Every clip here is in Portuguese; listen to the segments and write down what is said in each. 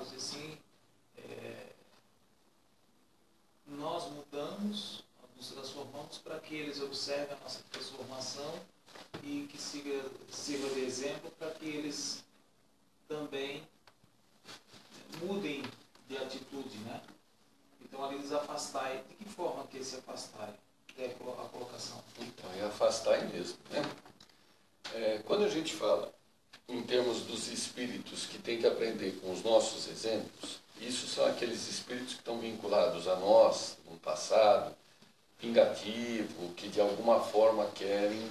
dizer assim, nós mudamos, nos transformamos para que eles observem a nossa transformação e que sirva de exemplo para que eles também mudem de atitude, né? Então, ali eles afastarem. De que forma que esse afastarem? É a colocação. Então, é afastar mesmo, né? Quando a gente fala em termos dos espíritos que tem que aprender com os nossos exemplos, isso são aqueles espíritos que estão vinculados a nós, no passado, vingativo, que de alguma forma querem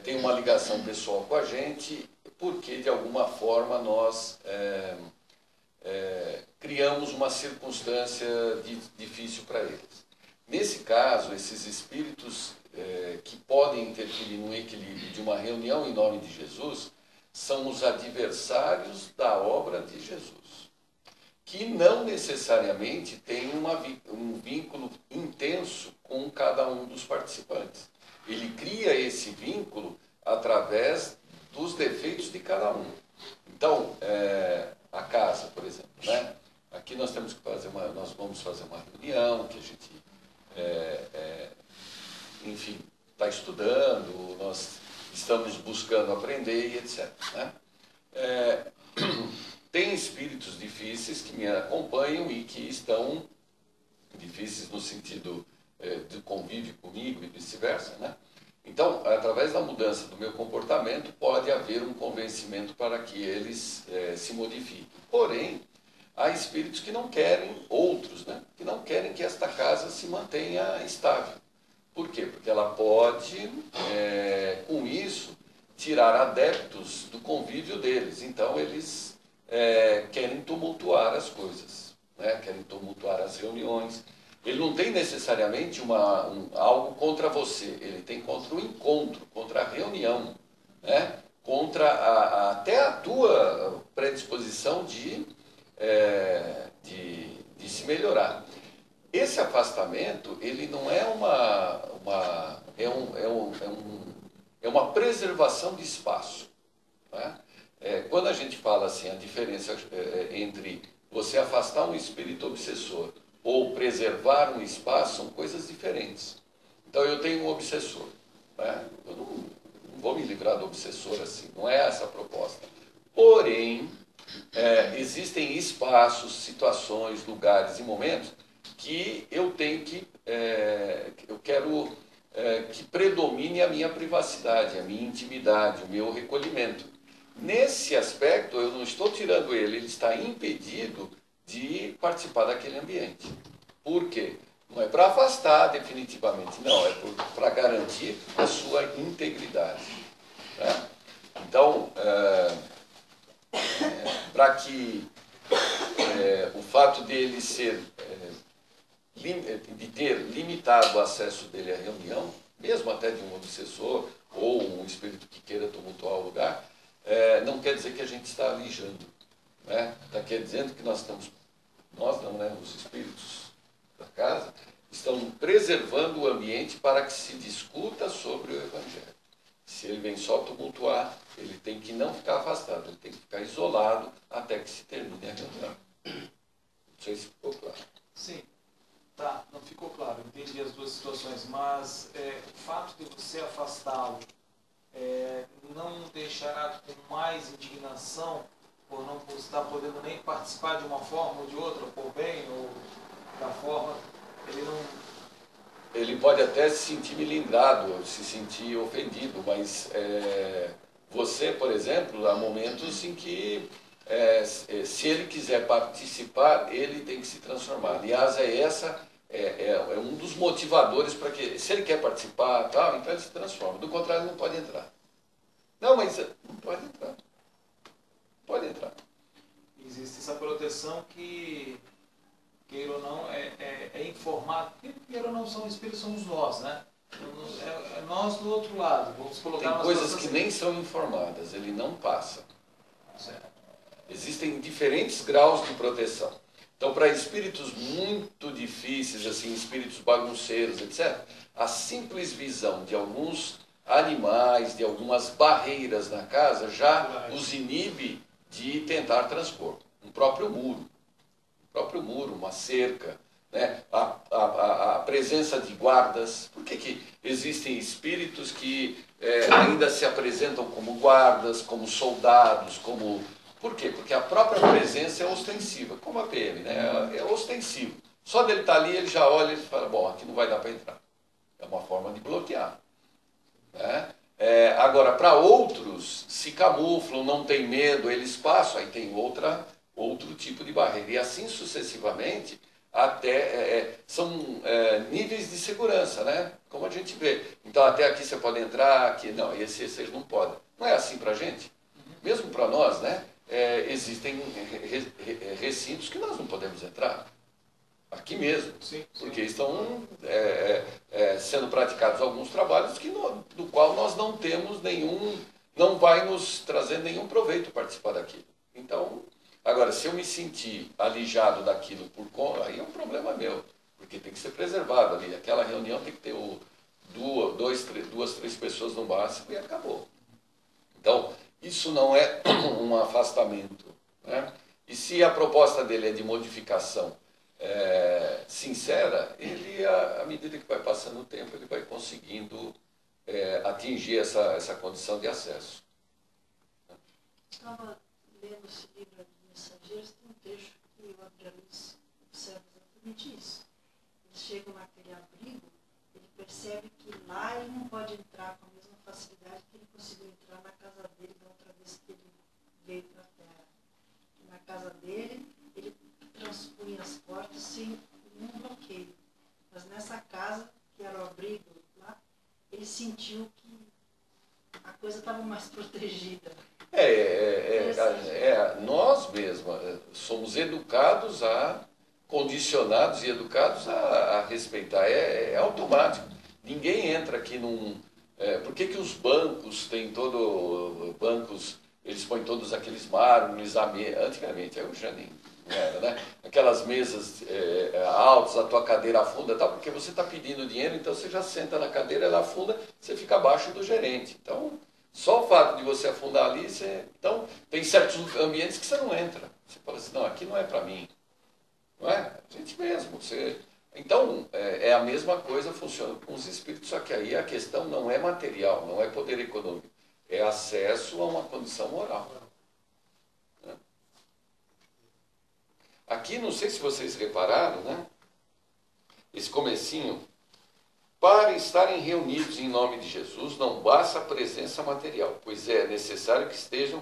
ter uma ligação pessoal com a gente, porque de alguma forma nós criamos uma circunstância difícil para eles. Nesse caso, esses espíritos que podem interferir no equilíbrio de uma reunião em nome de Jesus são os adversários da obra de Jesus, que não necessariamente têm um vínculo intenso com cada um dos participantes. Ele cria esse vínculo através dos defeitos de cada um. Então, a casa, por exemplo, né? Aqui nós temos que nós vamos fazer uma reunião que a gente, enfim, está estudando, nós estamos buscando aprender e etc. Né? Tem espíritos difíceis que me acompanham e que estão difíceis no sentido de convívio comigo e vice-versa, né? Então, através da mudança do meu comportamento, pode haver um convencimento para que eles se modifiquem. Porém, há espíritos que não querem, outros, né, que não querem que esta casa se mantenha estável. Por quê? Porque ela pode, com isso, tirar adeptos do convívio deles. Então, eles querem tumultuar as coisas, né, querem tumultuar as reuniões. Ele não tem necessariamente algo contra você, ele tem contra o encontro, contra a reunião, né? Contra até a tua predisposição de se melhorar. Esse afastamento, ele não é uma preservação de espaço. Né? Quando a gente fala assim, a diferença entre você afastar um espírito obsessor ou preservar um espaço são coisas diferentes. Então eu tenho um obsessor, né? Eu não vou me livrar do obsessor assim, não é essa a proposta. Porém, existem espaços, situações, lugares e momentos que eu tenho eu quero que predomine a minha privacidade, a minha intimidade, o meu recolhimento. Nesse aspecto, eu não estou tirando ele está impedido de participar daquele ambiente. Por quê? Não é para afastar definitivamente, não, é para garantir a sua integridade. Né? Então, para que o fato dele de ter limitado o acesso dele à reunião, mesmo até de um obsessor ou um espírito que queira tumultuar o lugar, não quer dizer que a gente está alijando. Né? Está quer dizendo que nós não, né, os espíritos da casa, estão preservando o ambiente para que se discuta sobre o Evangelho. Se ele vem só tumultuar, ele tem que não ficar afastado, ele tem que ficar isolado até que se termine a reunião. Não sei se ficou claro. Sim, tá, não ficou claro, entendi as duas situações, mas o fato de você afastá-lo não deixará com mais indignação por não estar podendo nem participar de uma forma ou de outra, por bem ou da forma, Ele pode até se sentir melindrado, se sentir ofendido, mas você, por exemplo, há momentos em que, se ele quiser participar, ele tem que se transformar. Aliás, é um dos motivadores para que, se ele quer participar, tal, então ele se transforma. Do contrário, ele não pode entrar. Não, mas não pode entrar. Pode entrar. Existe essa proteção que, queira ou não, é informado. Queira ou não, são espíritos, somos nós, né? Nós do outro lado. Vamos colocar tem coisas que nem são informadas, ele não passa. Certo. Existem diferentes graus de proteção. Então, para espíritos muito difíceis, assim, espíritos bagunceiros, etc., a simples visão de alguns animais, de algumas barreiras na casa, já os inibe de tentar transpor. um próprio muro, uma cerca, né? A presença de guardas. Por que existem espíritos que ainda se apresentam como guardas, como soldados, como... Por quê? Porque a própria presença é ostensiva, como a PM, né? É ostensivo. Só dele estar ali, ele já olha e fala, bom, aqui não vai dar para entrar. É uma forma de bloquear, né? Agora, para outros, se camuflam, não tem medo, eles passam, aí tem outro tipo de barreira. E assim sucessivamente, até são níveis de segurança, né? Como a gente vê. Então, até aqui você pode entrar, aqui não, esse vocês não podem. Não é assim para a gente? Mesmo para nós, né? Existem recintos que nós não podemos entrar. Aqui mesmo, Sim. Porque estão sendo praticados alguns trabalhos do qual nós não temos não vai nos trazer nenhum proveito participar daquilo. Então, agora, se eu me sentir alijado daquilo por conta, aí é um problema meu, porque tem que ser preservado ali. Aquela reunião tem que ter duas, três pessoas no máximo e acabou. Então, isso não é um afastamento, né? E se a proposta dele é de modificação sincera, ele, à medida que vai passando o tempo, ele vai conseguindo atingir essa condição de acesso. Estava lendo esse livro de Mensageiros, tem um trecho que o André Luiz observa exatamente isso. Eles chegam naquele abrigo, ele percebe que lá ele não pode entrar com a mesma facilidade que ele conseguiu entrar na casa dele da outra vez que ele veio para a Terra. E na casa dele, ele transpunha as portas sem nenhum bloqueio. Mas nessa casa, que era o abrigo lá, ele sentiu que a coisa estava mais protegida. Nós mesmos somos educados condicionados e educados a respeitar. É automático. Ninguém entra aqui num... por que os bancos têm bancos, eles põem todos aqueles mármores, antigamente, eu já nem... Não era, né? Aquelas mesas altas, a tua cadeira afunda, tal, porque você está pedindo dinheiro, então você já senta na cadeira, ela afunda, você fica abaixo do gerente. Então, só o fato de você afundar ali, então, tem certos ambientes que você não entra. Você fala assim, não, aqui não é para mim. Não é? A gente mesmo. Então, é a mesma coisa, funciona com os espíritos, só que aí a questão não é material, não é poder econômico, é acesso a uma condição moral. Aqui, não sei se vocês repararam, né? Esse comecinho. Para estarem reunidos em nome de Jesus, não basta a presença material, pois é necessário que estejam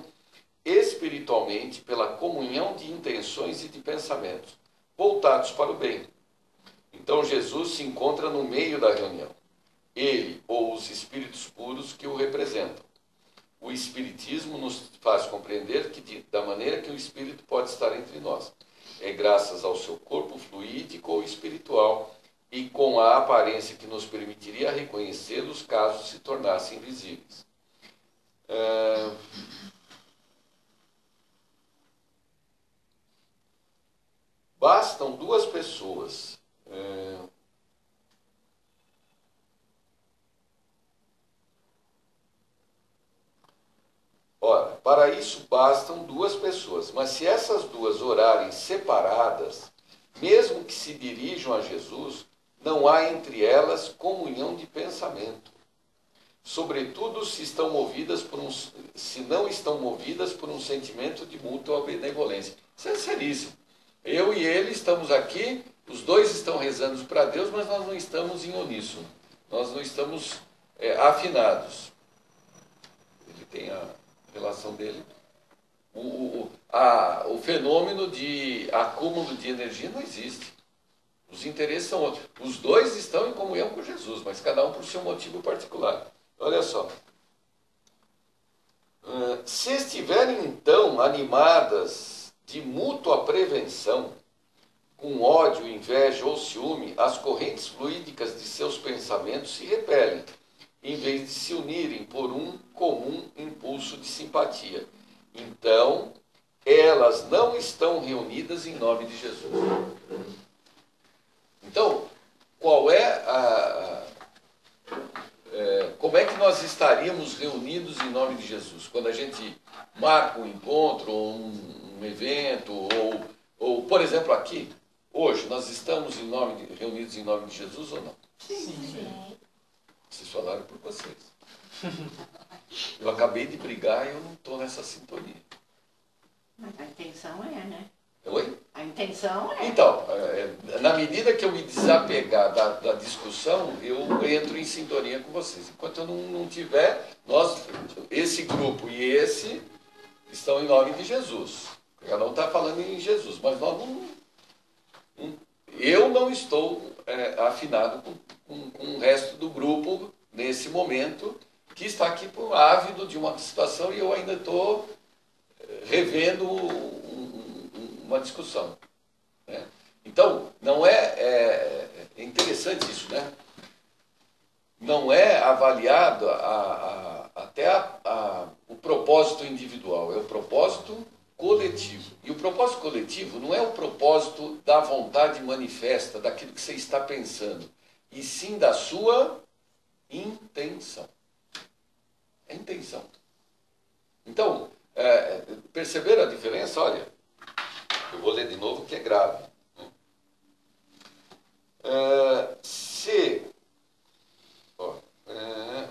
espiritualmente pela comunhão de intenções e de pensamentos, voltados para o bem. Então Jesus se encontra no meio da reunião. Ele, ou os espíritos puros que o representam. O Espiritismo nos faz compreender da maneira que o Espírito pode estar entre nós. É graças ao seu corpo fluídico ou espiritual e com a aparência que nos permitiria reconhecê-los caso se tornassem visíveis. Bastam duas pessoas. Ora, para isso bastam duas pessoas, mas se essas duas orarem separadas, mesmo que se dirijam a Jesus, não há entre elas comunhão de pensamento. Sobretudo se não estão movidas por um sentimento de mútua benevolência. Isso é seríssimo. Eu e ele estamos aqui, os dois estão rezando para Deus, mas nós não estamos em uníssono. Nós não estamos afinados. Ele tem a relação dele. O fenômeno de acúmulo de energia não existe. Os interesses são outros. Os dois estão em comunhão com Jesus, mas cada um por seu motivo particular. Olha só. Se estiverem, então, animadas de mútua prevenção, com ódio, inveja ou ciúme, as correntes fluídicas de seus pensamentos se repelem, em vez de se unirem por um comum impulso de simpatia. Então, elas não estão reunidas em nome de Jesus. Então, como é que nós estaríamos reunidos em nome de Jesus? Quando a gente marca um encontro ou um um evento, ou, por exemplo, aqui, hoje, nós estamos reunidos em nome de Jesus ou não? Sim. Vocês falaram por vocês. Eu acabei de brigar e eu não estou nessa sintonia. Mas a intenção é, né? Oi? A intenção é. Então, na medida que eu me desapegar da discussão, eu entro em sintonia com vocês. Enquanto eu não tiver, esse grupo e esse estão em nome de Jesus. Cada um está falando em Jesus, mas eu não estou afinado com o resto do grupo nesse momento, que está aqui ávido de uma situação e eu ainda estou revendo uma discussão. Né? Então, não é interessante isso, né? Não é avaliado até o propósito individual, é o propósito coletivo. E o propósito coletivo não é o propósito da vontade manifesta, daquilo que você está pensando, e sim da sua intenção. É intenção. Então, perceberam a diferença? Olha, eu vou ler de novo que é grave.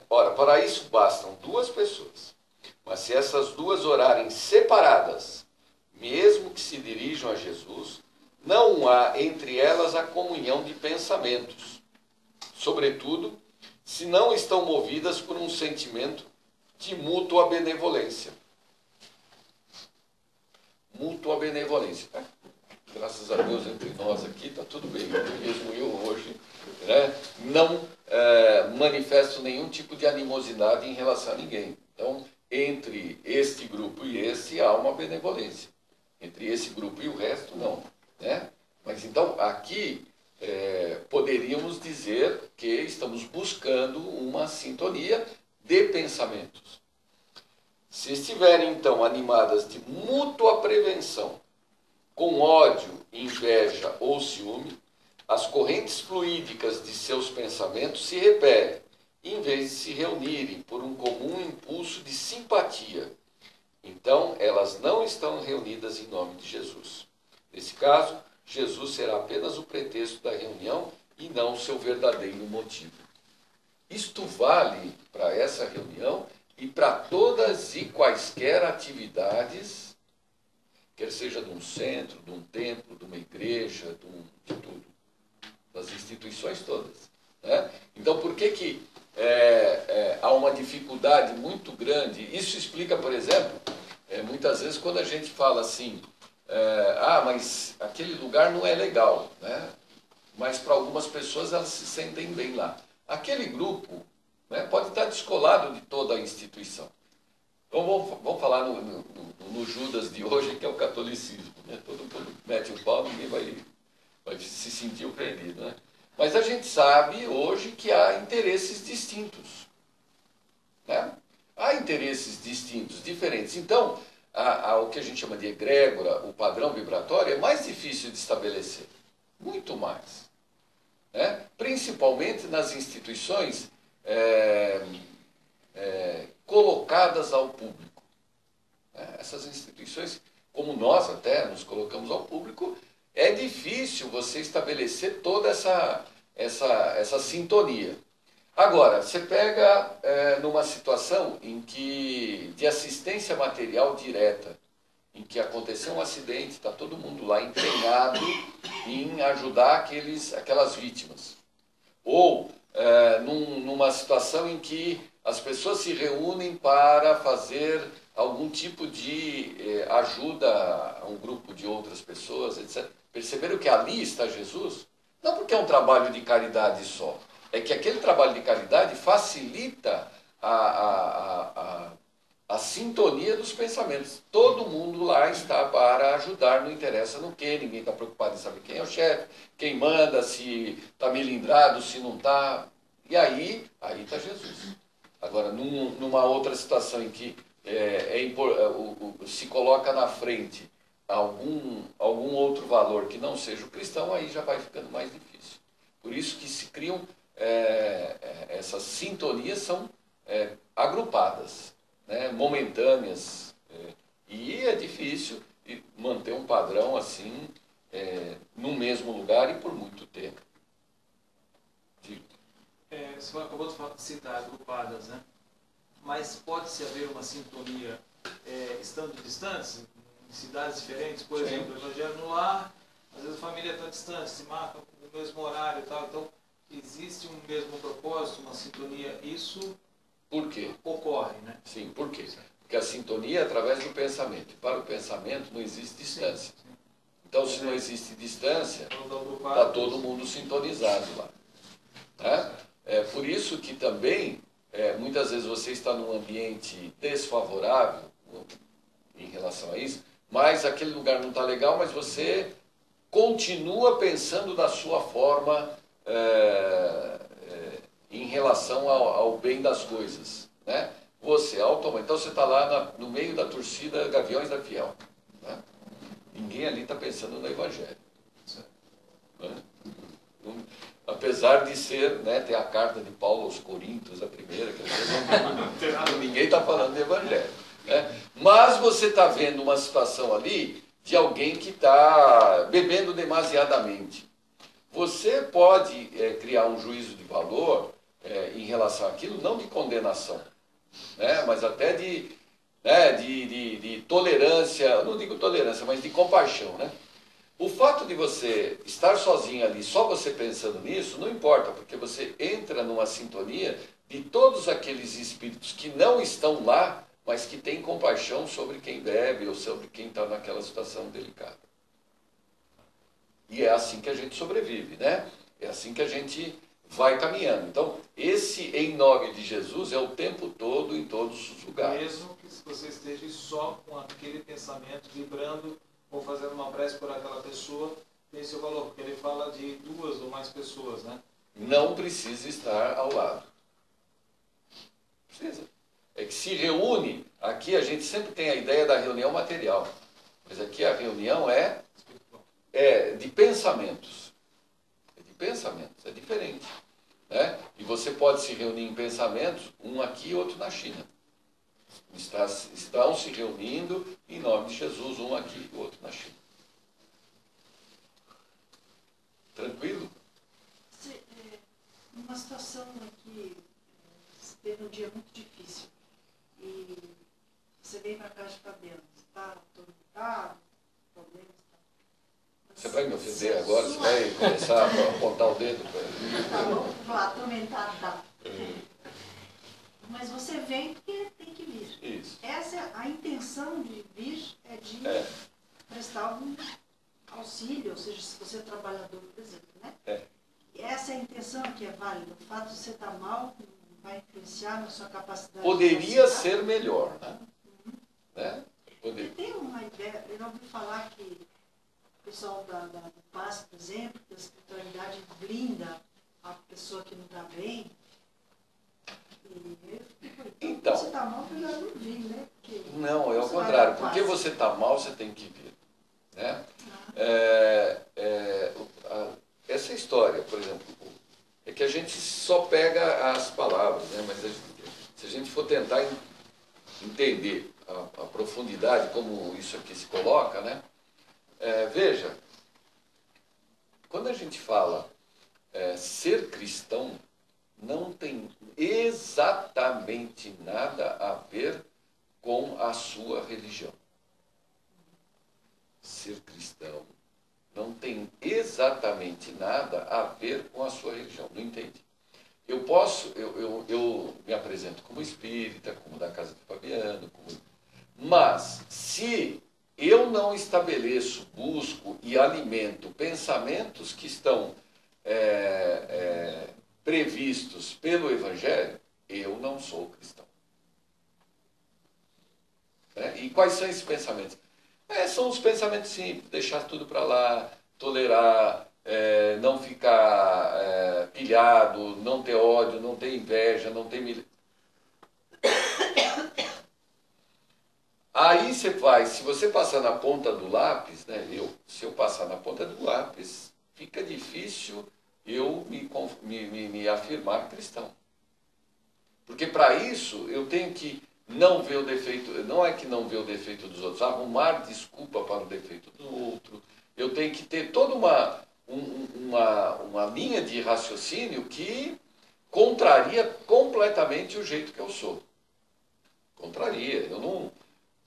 Ora, para isso bastam duas pessoas. Mas se essas duas orarem separadas, mesmo que se dirijam a Jesus, não há entre elas a comunhão de pensamentos. Sobretudo, se não estão movidas por um sentimento de mútua benevolência. Mútua benevolência. Graças a Deus, entre nós aqui está tudo bem. Mesmo eu hoje não manifesto nenhum tipo de animosidade em relação a ninguém. Então, entre este grupo e esse há uma benevolência. Entre esse grupo e o resto, não. Né? Mas então, aqui poderíamos dizer que estamos buscando uma sintonia de pensamentos. Se estiverem, então, animadas de mútua prevenção, com ódio, inveja ou ciúme, as correntes fluídicas de seus pensamentos se repelem, em vez de se reunirem por um comum impulso de simpatia. Então, elas não estão reunidas em nome de Jesus. Nesse caso, Jesus será apenas o pretexto da reunião e não o seu verdadeiro motivo. Isto vale para essa reunião e para todas e quaisquer atividades, quer seja de um centro, de um templo, de uma igreja, de tudo, das instituições todas. Né? Então, por que há uma dificuldade muito grande? Isso explica, por exemplo, muitas vezes quando a gente fala assim, mas aquele lugar não é legal, né? Mas para algumas pessoas elas se sentem bem lá. Aquele grupo pode estar descolado de toda a instituição. Então vamos falar no Judas de hoje, que é o catolicismo. Né? Todo mundo mete o pau, ninguém vai se sentir ofendido. Né? Mas a gente sabe hoje que há interesses distintos. Né? Há interesses distintos, diferentes. Então, o que a gente chama de egrégora, o padrão vibratório, é mais difícil de estabelecer. Muito mais. Né? Principalmente nas instituições colocadas ao público. Essas instituições, como nós até nos colocamos ao público, é difícil você estabelecer toda essa sintonia. Agora, você pega numa situação de assistência material direta, em que aconteceu um acidente, está todo mundo lá empenhado em ajudar aquelas vítimas. Ou numa situação em que as pessoas se reúnem para fazer algum tipo de ajuda a um grupo de outras pessoas, etc. Perceberam que ali está Jesus? Não porque é um trabalho de caridade só. É que aquele trabalho de caridade facilita a sintonia dos pensamentos. Todo mundo lá está para ajudar, não interessa no que, ninguém está preocupado em saber quem é o chefe, quem manda, se está melindrado, se não está. E aí está Jesus. Agora, numa outra situação em que se coloca na frente algum outro valor que não seja o cristão, aí já vai ficando mais difícil. Por isso que se criam essas sintonias, são agrupadas, né, momentâneas, e é difícil, e manter um padrão assim, no mesmo lugar e por muito tempo. Digo. Você acabou de citar agrupadas, né? Mas pode-se haver uma sintonia estando distantes, em cidades diferentes, por exemplo, o Evangelho no Lar, às vezes a família está distante, se marca no mesmo horário e tal, então existe um mesmo propósito, uma sintonia, isso Por quê? ocorre, né? Sim, por quê? Porque a sintonia é através do pensamento. E para o pensamento não existe distância. Sim. Então, se não existe distância, Então, está todo mundo sintonizado lá. Né? É por isso que também, muitas vezes você está num ambiente desfavorável em relação a isso, mas aquele lugar não está legal, mas você continua pensando da sua forma em relação ao bem das coisas. Né? Você automaticamente. Então você está lá no meio da torcida Gaviões da Fiel. Né? Ninguém ali está pensando no Evangelho. Né? Apesar de ser, né, ter a carta de Paulo aos Coríntios, a primeira, que ninguém está falando de Evangelho. Né? Mas você está vendo uma situação ali de alguém que está bebendo demasiadamente. Você pode criar um juízo de valor em relação àquilo, não de condenação, né, mas até de tolerância, não digo tolerância, mas de compaixão. Né? O fato de você estar sozinho ali, só você pensando nisso, não importa, porque você entra numa sintonia de todos aqueles espíritos que não estão lá, mas que têm compaixão sobre quem bebe ou sobre quem está naquela situação delicada. E é assim que a gente sobrevive, né? É assim que a gente vai caminhando. Então, esse em nome de Jesus é o tempo todo, em todos os lugares. Mesmo que você esteja só com aquele pensamento vibrando ou fazendo uma prece por aquela pessoa, tem seu valor, porque ele fala de 2 ou mais pessoas, né? Não precisa estar ao lado. Precisa. É que se reúne, aqui a gente sempre tem a ideia da reunião material, mas aqui a reunião é de pensamentos. É de pensamentos, é diferente. Né? E você pode se reunir em pensamentos, um aqui e outro na China. Estão se reunindo em nome de Jesus, um aqui e outro na China. Tranquilo? Uma situação aqui, você teve um dia muito difícil e você veio para cá de Fabiano, está atormentado, problemas. Você vai me ofender agora? Você vai começar a apontar o dedo para ele? Tá bom, lá, atormentado tá. Mas você vem porque tem que vir. Isso. A intenção de vir é de prestar algum auxílio, ou seja, se você é trabalhador, por exemplo, né? E essa é a intenção que é válida. O fato de você estar mal não vai influenciar na sua capacidade. Poderia ser melhor, né? Né? Tem uma ideia, eu já ouvi falar que o pessoal do passe, por exemplo, que a espiritualidade blinda a pessoa que não está bem. Então, você está mal, melhor não vir, né? Porque não, é ao contrário. Porque você está mal, você tem que vir. Né? Essa história, por exemplo, é que a gente só pega as palavras, né? Mas se a gente for tentar entender a profundidade como isso aqui se coloca, né? Veja, quando a gente fala ser cristão, não tem exatamente nada a ver com a sua religião. Ser cristão não tem exatamente nada a ver com a sua religião. Não entende? Eu me apresento como espírita, como da Casa de Fabiano, mas se eu não estabeleço, busco e alimento pensamentos que estão previstos pelo Evangelho, eu não sou cristão. E quais são esses pensamentos? São os pensamentos simples, deixar tudo para lá, tolerar, não ficar pilhado, não ter ódio, não ter inveja, não ter... Aí você vai, se você passar na ponta do lápis, né, se eu passar na ponta do lápis, fica difícil eu me afirmar cristão. Porque para isso eu tenho que não ver o defeito, não é que não ver o defeito dos outros, arrumar desculpa para o defeito do outro. Eu tenho que ter toda uma linha de raciocínio que contraria completamente o jeito que eu sou. Contraria. Eu não,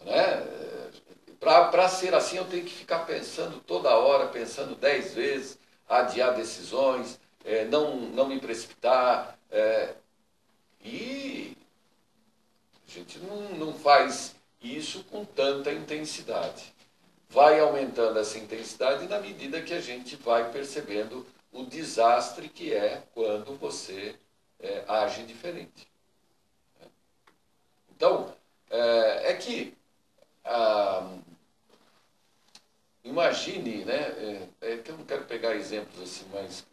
né? Para ser assim, eu tenho que ficar pensando toda hora, pensando 10 vezes, adiar decisões, não me precipitar. E a gente não faz isso com tanta intensidade. Vai aumentando essa intensidade na medida que a gente vai percebendo o desastre que é quando você age diferente. Então, é que imagine, né? Que eu não quero pegar exemplos assim, mas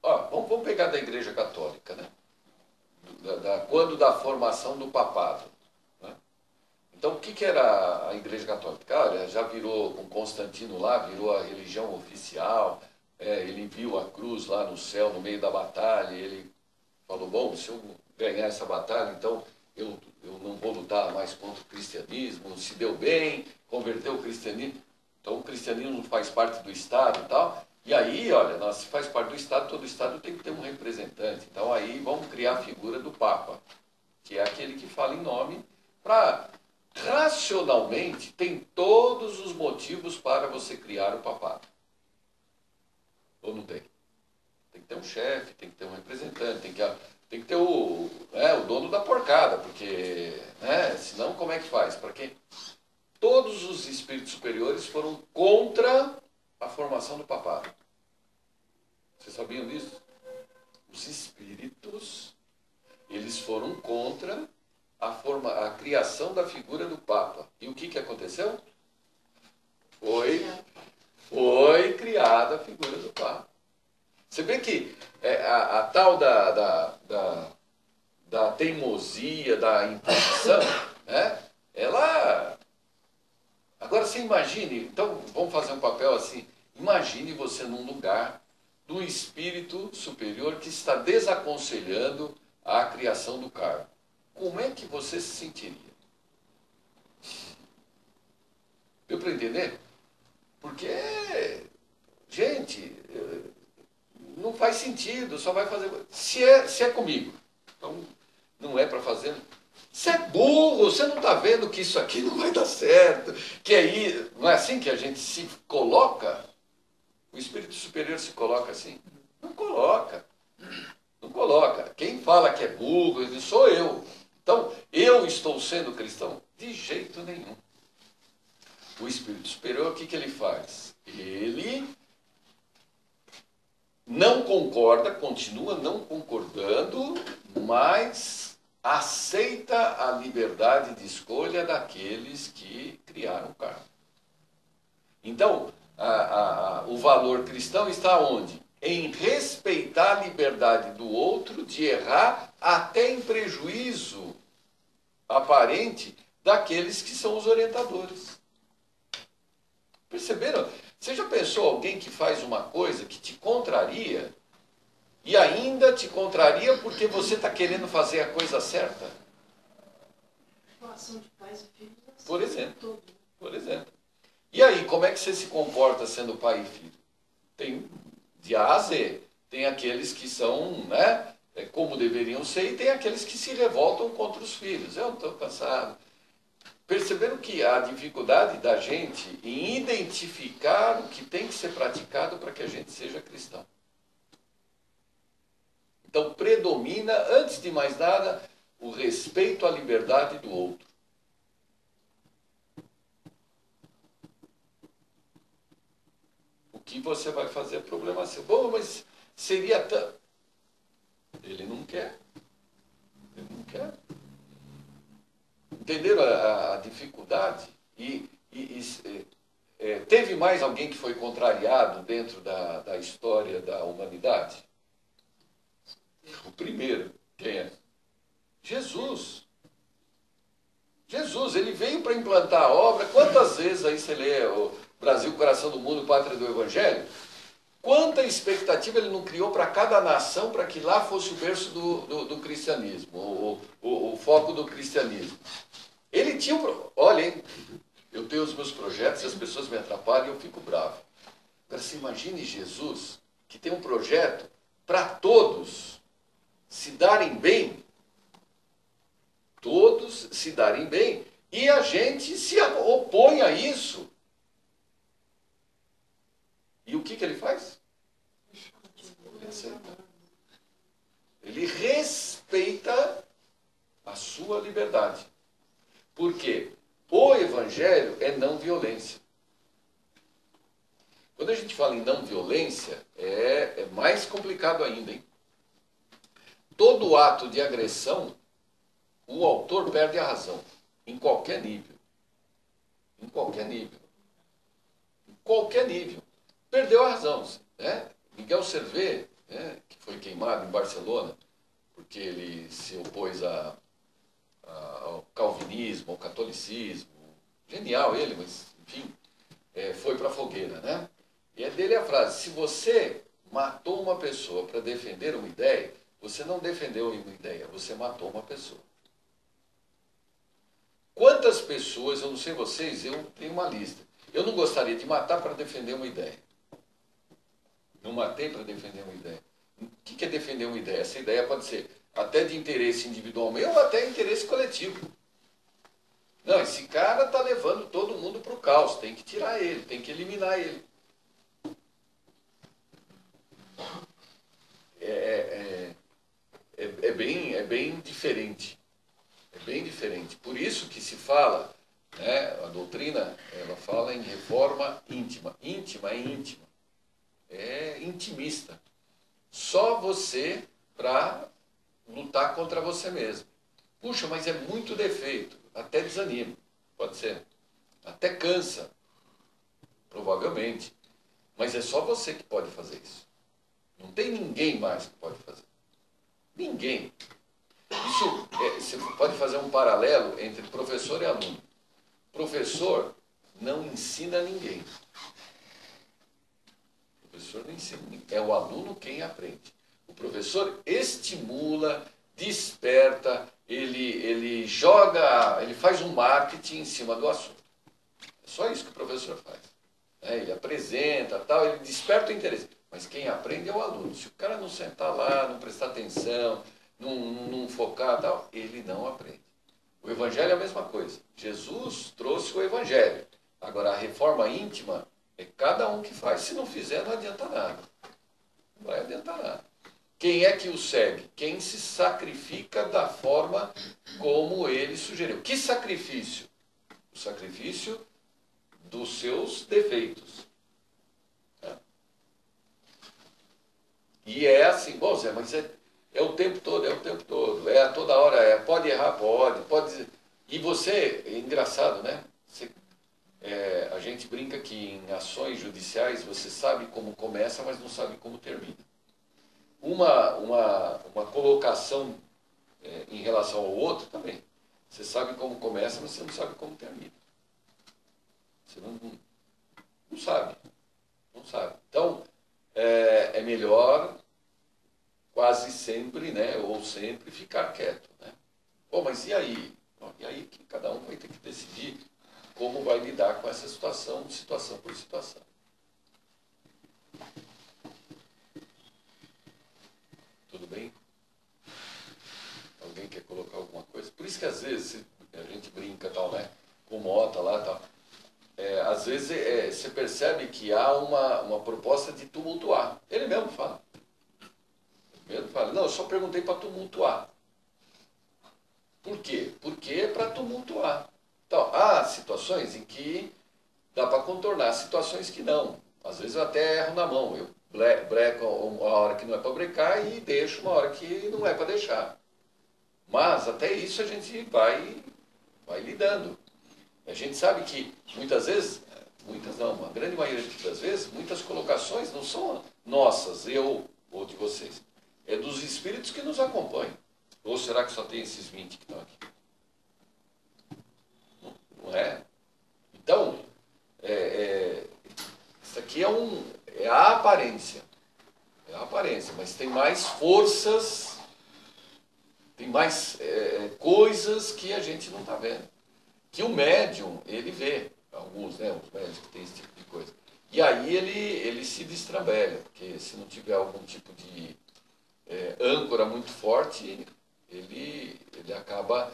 vamos pegar da Igreja Católica, né? Quando da formação do papado. Né? Então, o que era a Igreja Católica? Olha, já virou, com Constantino lá, virou a religião oficial, ele viu a cruz lá no céu, no meio da batalha, e ele falou, bom, se eu ganhar essa batalha, então eu não vou lutar mais contra o cristianismo, se deu bem, converteu o cristianismo, então o cristianismo faz parte do Estado e tal. E aí, olha, se faz parte do Estado, todo Estado tem que ter um representante. Então aí vamos criar a figura do Papa, que é aquele que fala em nome, para, racionalmente, tem todos os motivos para você criar o papado. Ou não tem? Tem que ter um chefe, tem que ter um representante, tem que ter o dono da porcada, porque, né, senão como é que faz? Para quê? Todos os espíritos superiores foram contra a formação do papado. Vocês sabiam disso? Os espíritos, eles foram contra a criação da figura do Papa. E o que aconteceu? Foi criada a figura do Papa. Você vê que a tal da teimosia, da imposição, né? Ela... Agora você imagine, então vamos fazer um papel assim, imagine você num lugar do espírito superior que está desaconselhando a criação do cargo. Como é que você se sentiria? Deu para entender? Porque, gente, não faz sentido, só vai fazer... Se é comigo, então não é para fazer... Você é burro, você não está vendo que isso aqui não vai dar certo, que aí, não é assim que a gente se coloca? O espírito superior se coloca assim? Não coloca. Não coloca. Quem fala que é burro, sou eu. Então, eu estou sendo cristão? De jeito nenhum. O espírito superior, o que ele faz? Ele não concorda, continua não concordando, mas aceita a liberdade de escolha daqueles que criaram o cargo. Então, o valor cristão está onde? Em respeitar a liberdade do outro de errar até em prejuízo aparente daqueles que são os orientadores. Perceberam? Você já pensou alguém que faz uma coisa que te contraria e ainda te contraria porque você está querendo fazer a coisa certa? Relação de pais e filhos. Por exemplo. Por exemplo. E aí, como é que você se comporta sendo pai e filho? Tem de A a Z. Tem aqueles que são, né, como deveriam ser, e tem aqueles que se revoltam contra os filhos. Eu estou cansado. Perceberam que a dificuldade da gente em identificar o que tem que ser praticado para que a gente seja cristão. Então, predomina, antes de mais nada, o respeito à liberdade do outro. O que você vai fazer é problema seu. Bom, mas seria tão... Ele não quer. Ele não quer. Entenderam a dificuldade? Teve mais alguém que foi contrariado dentro da história da humanidade? O primeiro, quem é? Jesus. Jesus, ele veio para implantar a obra. Quantas vezes aí você lê o Brasil, coração do mundo, pátria do Evangelho? Quanta expectativa ele não criou para cada nação, para que lá fosse o berço do cristianismo, o foco do cristianismo. Ele tinha olha, hein, eu tenho os meus projetos, as pessoas me atrapalham e eu fico bravo. Agora, se imagine Jesus, que tem um projeto para todos se darem bem, todos se darem bem, e a gente se opõe a isso. E o que ele faz? Ele aceita. Ele respeita a sua liberdade. Por quê? O Evangelho é não violência. Quando a gente fala em não violência, é mais complicado ainda, hein? Todo ato de agressão, o autor perde a razão, em qualquer nível. Em qualquer nível. Em qualquer nível. Perdeu a razão. Né? Miguel Servet, né, que foi queimado em Barcelona, porque ele se opôs ao calvinismo, ao catolicismo. Genial ele, mas, enfim, foi para a fogueira, né? E é dele a frase: se você matou uma pessoa para defender uma ideia, você não defendeu uma ideia, você matou uma pessoa. Quantas pessoas, eu não sei vocês, eu tenho uma lista. Eu não gostaria de matar para defender uma ideia. Não matei para defender uma ideia. O que é defender uma ideia? Essa ideia pode ser até de interesse individual meu ou até interesse coletivo. Não, esse cara está levando todo mundo para o caos, tem que tirar ele, tem que eliminar ele. É bem diferente. É bem diferente. Por isso que se fala, né, a doutrina, ela fala em reforma íntima. Íntima é íntima. É intimista. Só você para lutar contra você mesmo. Puxa, mas é muito defeito. Até desanima. Pode ser. Até cansa. Provavelmente. Mas é só você que pode fazer isso. Não tem ninguém mais que pode fazer. Ninguém. Isso, você pode fazer um paralelo entre professor e aluno. Professor não ensina ninguém. O professor não ensina ninguém. É o aluno quem aprende. O professor estimula, desperta, ele joga, ele faz um marketing em cima do assunto. É só isso que o professor faz. Ele apresenta, tal, ele desperta o interesse. Mas quem aprende é o aluno. Se o cara não sentar lá, não prestar atenção, não focar, tal, ele não aprende. O Evangelho é a mesma coisa. Jesus trouxe o Evangelho. Agora, a reforma íntima é cada um que faz. Se não fizer, não adianta nada. Não vai adiantar nada. Quem é que o segue? Quem se sacrifica da forma como ele sugeriu. Que sacrifício? O sacrifício dos seus defeitos. E é assim, bom, Zé, mas é o tempo todo, é o tempo todo, é a toda hora, pode errar, pode. E você, é engraçado, né? A gente brinca que em ações judiciais você sabe como começa, mas não sabe como termina. Uma colocação em relação ao outro também. Você sabe como começa, mas você não sabe como termina. Você não sabe. Não sabe. Então, é melhor quase sempre, né, ou sempre, ficar quieto. Né? Bom, mas e aí? Bom, e aí que cada um vai ter que decidir como vai lidar com essa situação por situação. Tudo bem? Alguém quer colocar alguma coisa? Por isso que às vezes a gente brinca tal, né? Com Mota lá tal. Às vezes você percebe que há uma proposta de tumultuar. Ele mesmo fala. Não, eu só perguntei para tumultuar. Por quê? Porque é para tumultuar. Então, há situações em que dá para contornar, situações que não. Às vezes eu até erro na mão. Eu breco uma hora que não é para brecar e deixo uma hora que não é para deixar. Mas até isso a gente vai lidando. A gente sabe que muitas vezes, uma grande maioria das vezes, muitas colocações não são nossas, eu ou de vocês. É dos espíritos que nos acompanham. Ou será que só tem esses 20 que estão aqui? Não é? Então, isso aqui é a aparência. É a aparência, mas tem mais forças, tem mais coisas que a gente não está vendo. Que o médium, ele vê, alguns, né, os médiums que têm esse tipo de coisa. E aí ele se destrambelha, porque se não tiver algum tipo de âncora muito forte, ele acaba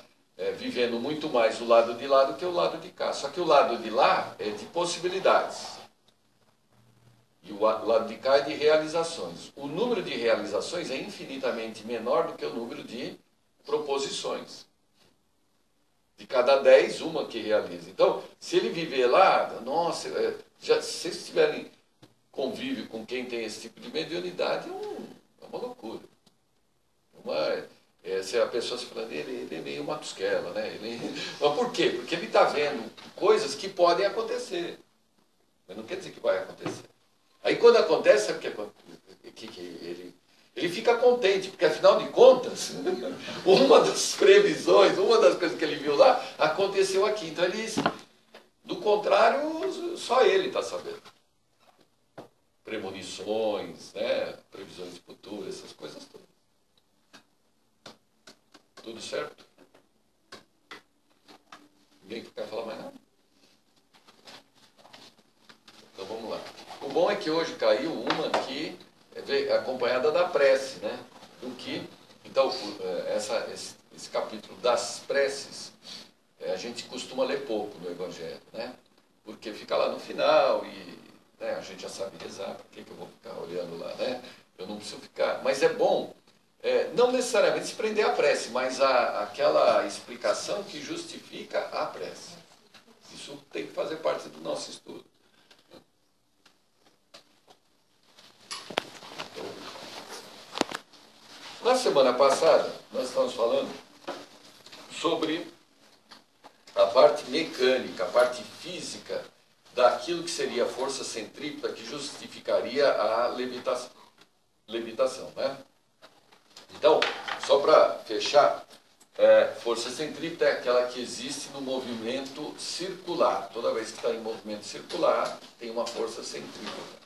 vivendo muito mais o lado de lá do que o lado de cá. Só que o lado de lá é de possibilidades. E o lado de cá é de realizações. O número de realizações é infinitamente menor do que o número de proposições. De cada 10, uma que realiza. Então, se ele viver lá, nossa, se vocês tiverem convívio com quem tem esse tipo de mediunidade, é uma loucura. Se a pessoa se falando, ele é meio matusquela, né? Mas por quê? Porque ele está vendo coisas que podem acontecer. Mas não quer dizer que vai acontecer. Aí quando acontece, sabe o que ele fica contente, porque afinal de contas, uma das previsões, uma das coisas que ele viu lá, aconteceu aqui. Então ele, do contrário, só ele está sabendo. Premonições, né? Previsões futuras, essas coisas todas. Tudo certo? Ninguém quer falar mais nada? Então vamos lá. O bom é que hoje caiu uma que acompanhada da prece, né? Então, esse capítulo das preces, a gente costuma ler pouco no Evangelho, né? Porque fica lá no final e a gente já sabe rezar, por que eu vou ficar olhando lá, né? Eu não preciso ficar. Mas é bom, não necessariamente se prender à prece, mas aquela explicação que justifica a prece. Isso tem que fazer parte do nosso estudo. Na semana passada, nós estávamos falando sobre a parte mecânica, a parte física daquilo que seria a força centrípeta que justificaria a levitação, né? Então, só para fechar, força centrípeta é aquela que existe no movimento circular. Toda vez que está em movimento circular, tem uma força centrípeta.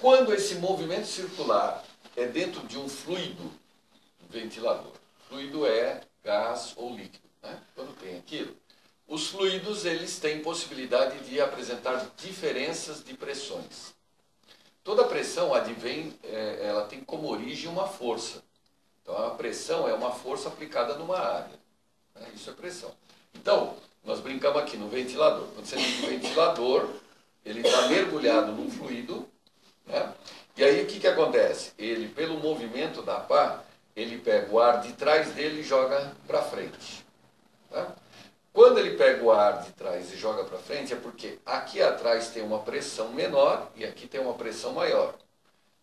Quando esse movimento circular é dentro de um fluido, um ventilador. Fluido é gás ou líquido, né? Quando tem aquilo, os fluidos eles têm possibilidade de apresentar diferenças de pressões. Toda pressão advém, ela tem como origem uma força. Então a pressão é uma força aplicada numa área, né? Isso é pressão. Então, nós brincamos aqui no ventilador. Quando você tem um ventilador, ele está mergulhado num fluido, né? E aí o que acontece? Ele, pelo movimento da pá, ele pega o ar de trás dele e joga para frente. Tá? Quando ele pega o ar de trás e joga para frente, é porque aqui atrás tem uma pressão menor e aqui tem uma pressão maior.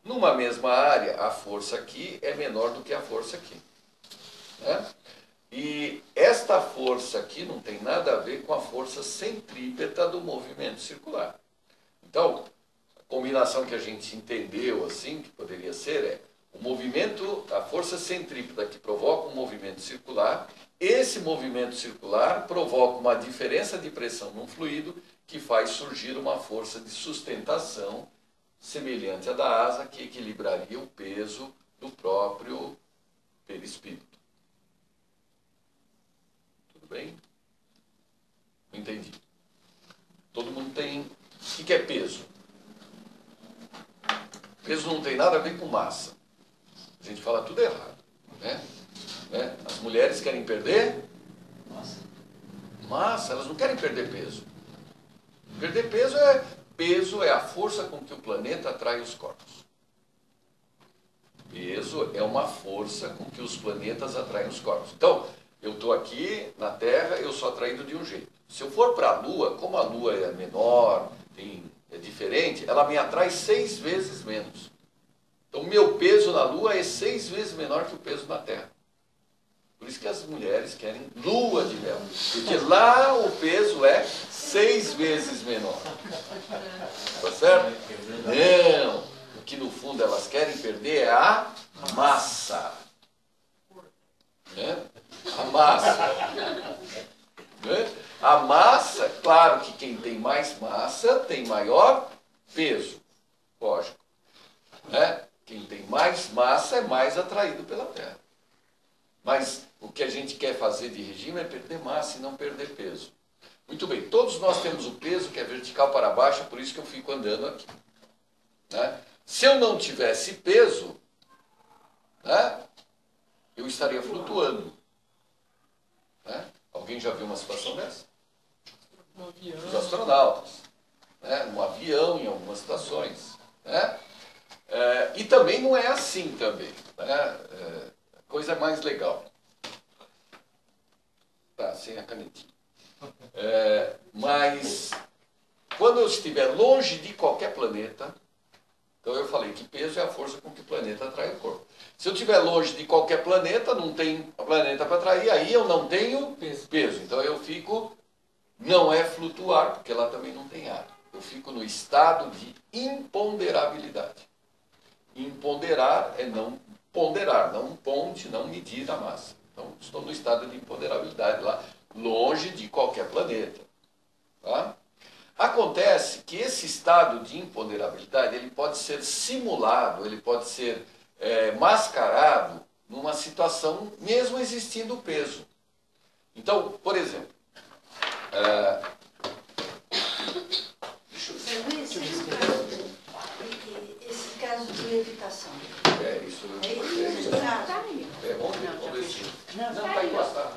Numa mesma área, a força aqui é menor do que a força aqui. Né? E esta força aqui não tem nada a ver com a força centrípeta do movimento circular. Então, combinação que a gente entendeu assim, que poderia ser, o movimento, a força centrípeta que provoca um movimento circular, esse movimento circular provoca uma diferença de pressão num fluido que faz surgir uma força de sustentação semelhante à da asa que equilibraria o peso do próprio perispírito. Tudo bem? Entendi. Todo mundo tem... O que é peso? Peso não tem nada a ver com massa. A gente fala tudo errado, né? As mulheres querem perder massa, elas não querem perder peso. Perder peso é a força com que o planeta atrai os corpos. Peso é uma força com que os planetas atraem os corpos. Então, eu estou aqui na Terra, eu sou atraído de um jeito. Se eu for para a Lua, como a Lua é menor, é diferente, ela me atrai 6 vezes menos. Então, meu peso na Lua é 6 vezes menor que o peso na Terra. Por isso que as mulheres querem lua de mel. Porque lá o peso é 6 vezes menor. Tá certo? Não. O que no fundo elas querem perder é a massa. Né? A massa. Né? A massa, claro que quem tem mais massa tem maior peso. mais massa é mais atraído pela Terra. Mas o que a gente quer fazer de regime é perder massa e não perder peso. Muito bem, todos nós temos o peso que é vertical para baixo, é por isso que eu fico andando aqui. Né? Se eu não tivesse peso, né, eu estaria flutuando. Né? Alguém já viu uma situação dessa? Os astronautas. Né? No avião, em algumas situações. Né? E também não é assim também. Né? A coisa é mais legal. Tá, sem a canetinha. Mas, quando eu estiver longe de qualquer planeta, então eu falei que peso é a força com que o planeta atrai o corpo. Se eu estiver longe de qualquer planeta, não tem planeta para atrair, aí eu não tenho peso. Então eu fico, não é flutuar, porque lá também não tem ar. Eu fico no estado de imponderabilidade. Imponderar é não ponderar, não ponte, não medir a massa. Então estou no estado de imponderabilidade lá, longe de qualquer planeta. Tá? Acontece que esse estado de imponderabilidade ele pode ser simulado, ele pode ser mascarado numa situação, mesmo existindo o peso. Então, por exemplo, Esse caso de levitação. Isso. Vamos ver se... Não, Não, está encostado.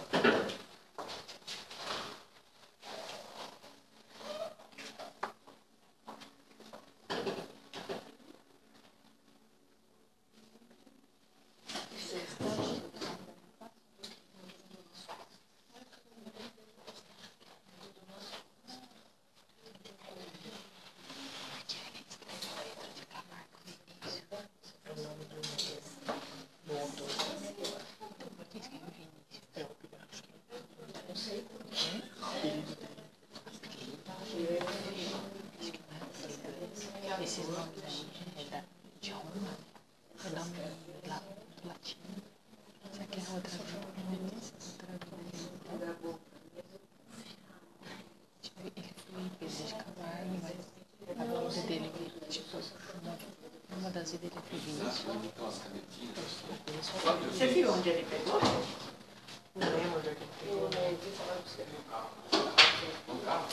Esses nomes aí de Roma, é nome lá do latim. Isso aqui é outra ele foi peso de cavalo, mas a vida dele, tipo, uma das vidas dele foi Vinícius. Você viu onde ele pegou? Não lembro onde é que ele pegou. No carro?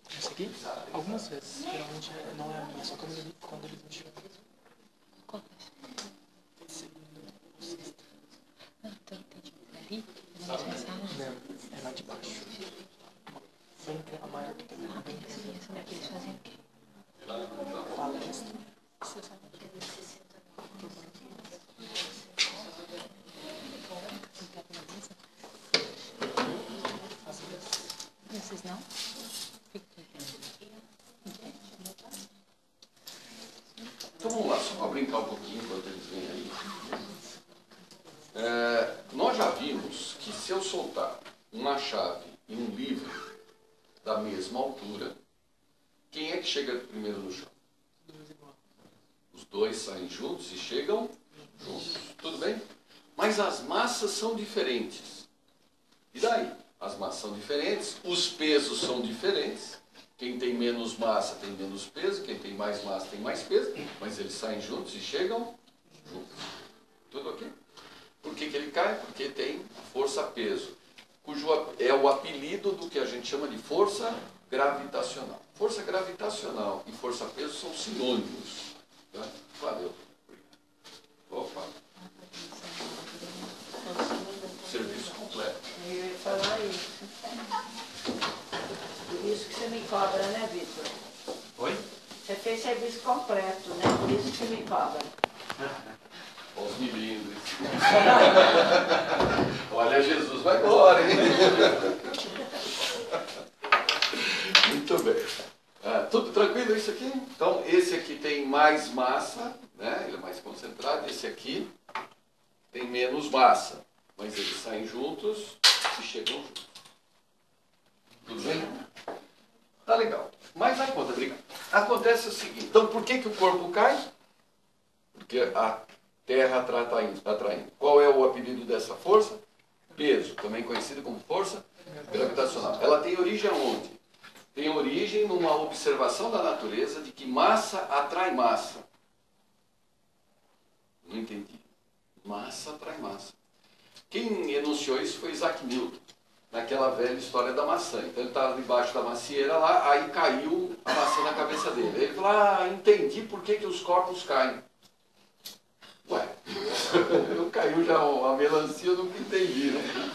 Isso aqui? Algumas vezes. Geralmente não é a minha, só quando ele deixou. Qual é? Segundo ou sexto. Não, então entendi. Ali, não sei se é lá de baixo. Sempre a maior que tem. Ah, essa daqui eles fazem o quê? Palestra. Você sabe o que é? Vocês não? Então vamos lá, só para brincar um pouquinho enquanto eles vêm aí. Nós já vimos que se eu soltar uma chave e um livro da mesma altura, quem é que chega primeiro no chão? Os dois saem juntos e chegam juntos. Tudo bem? Mas as massas são diferentes. E daí? As massas são diferentes, os pesos são diferentes. Quem tem menos massa tem menos peso, quem tem mais massa tem mais peso, mas eles saem juntos e chegam juntos. Tudo ok? Por que ele cai? Porque tem força-peso, cujo é o apelido do que a gente chama de força gravitacional. Força gravitacional e força-peso são sinônimos. Tá? Valeu. Opa. Serviço completo. Eu ia falar isso. Por isso que você me cobra, né, Vitor? Oi? Você fez serviço completo, né? Por isso que você me cobra. Os milindres. Olha, Jesus vai embora, hein? Muito bem. Tudo tranquilo isso aqui? Então, esse aqui tem mais massa, né? Ele é mais concentrado. Esse aqui tem menos massa. Mas eles saem juntos e chegam juntos. Tudo bem? Tá legal. Mas aí, acontece o seguinte. Então, por que o corpo cai? Porque Terra atraindo. Qual é o apelido dessa força? Peso, também conhecida como força gravitacional. Ela tem origem aonde? Tem origem numa observação da natureza de que massa atrai massa. Não entendi. Massa atrai massa. Quem enunciou isso foi Isaac Newton, naquela velha história da maçã. Então ele estava debaixo da macieira lá, aí caiu a maçã na cabeça dele. Ele falou, entendi por que os corpos caem. Ué, eu caiu já a melancia, eu nunca entendi, né?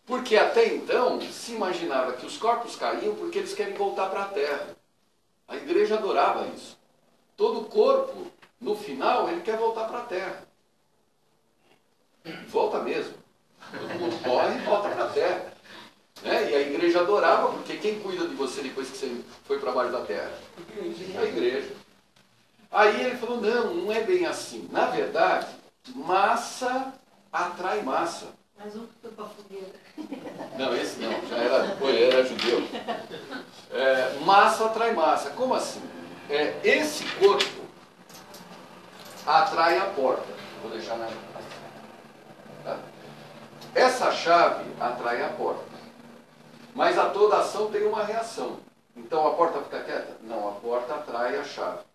Porque até então se imaginava que os corpos caíam porque eles querem voltar para a Terra. A igreja adorava isso. Todo corpo, no final, ele quer voltar para a Terra. Volta mesmo. Todo mundo morre e volta para a Terra. Né? E a igreja adorava, porque quem cuida de você depois que você foi para baixo da Terra? A igreja. Aí ele falou, não é bem assim. Na verdade, massa atrai massa. Mais um que foi para a fogueira. Não, esse não, já era judeu. Massa atrai massa. Como assim? Esse corpo atrai a porta. Vou deixar na... Tá? Essa chave atrai a porta. Mas a toda ação tem uma reação. Então a porta fica quieta? Não, a porta atrai a chave.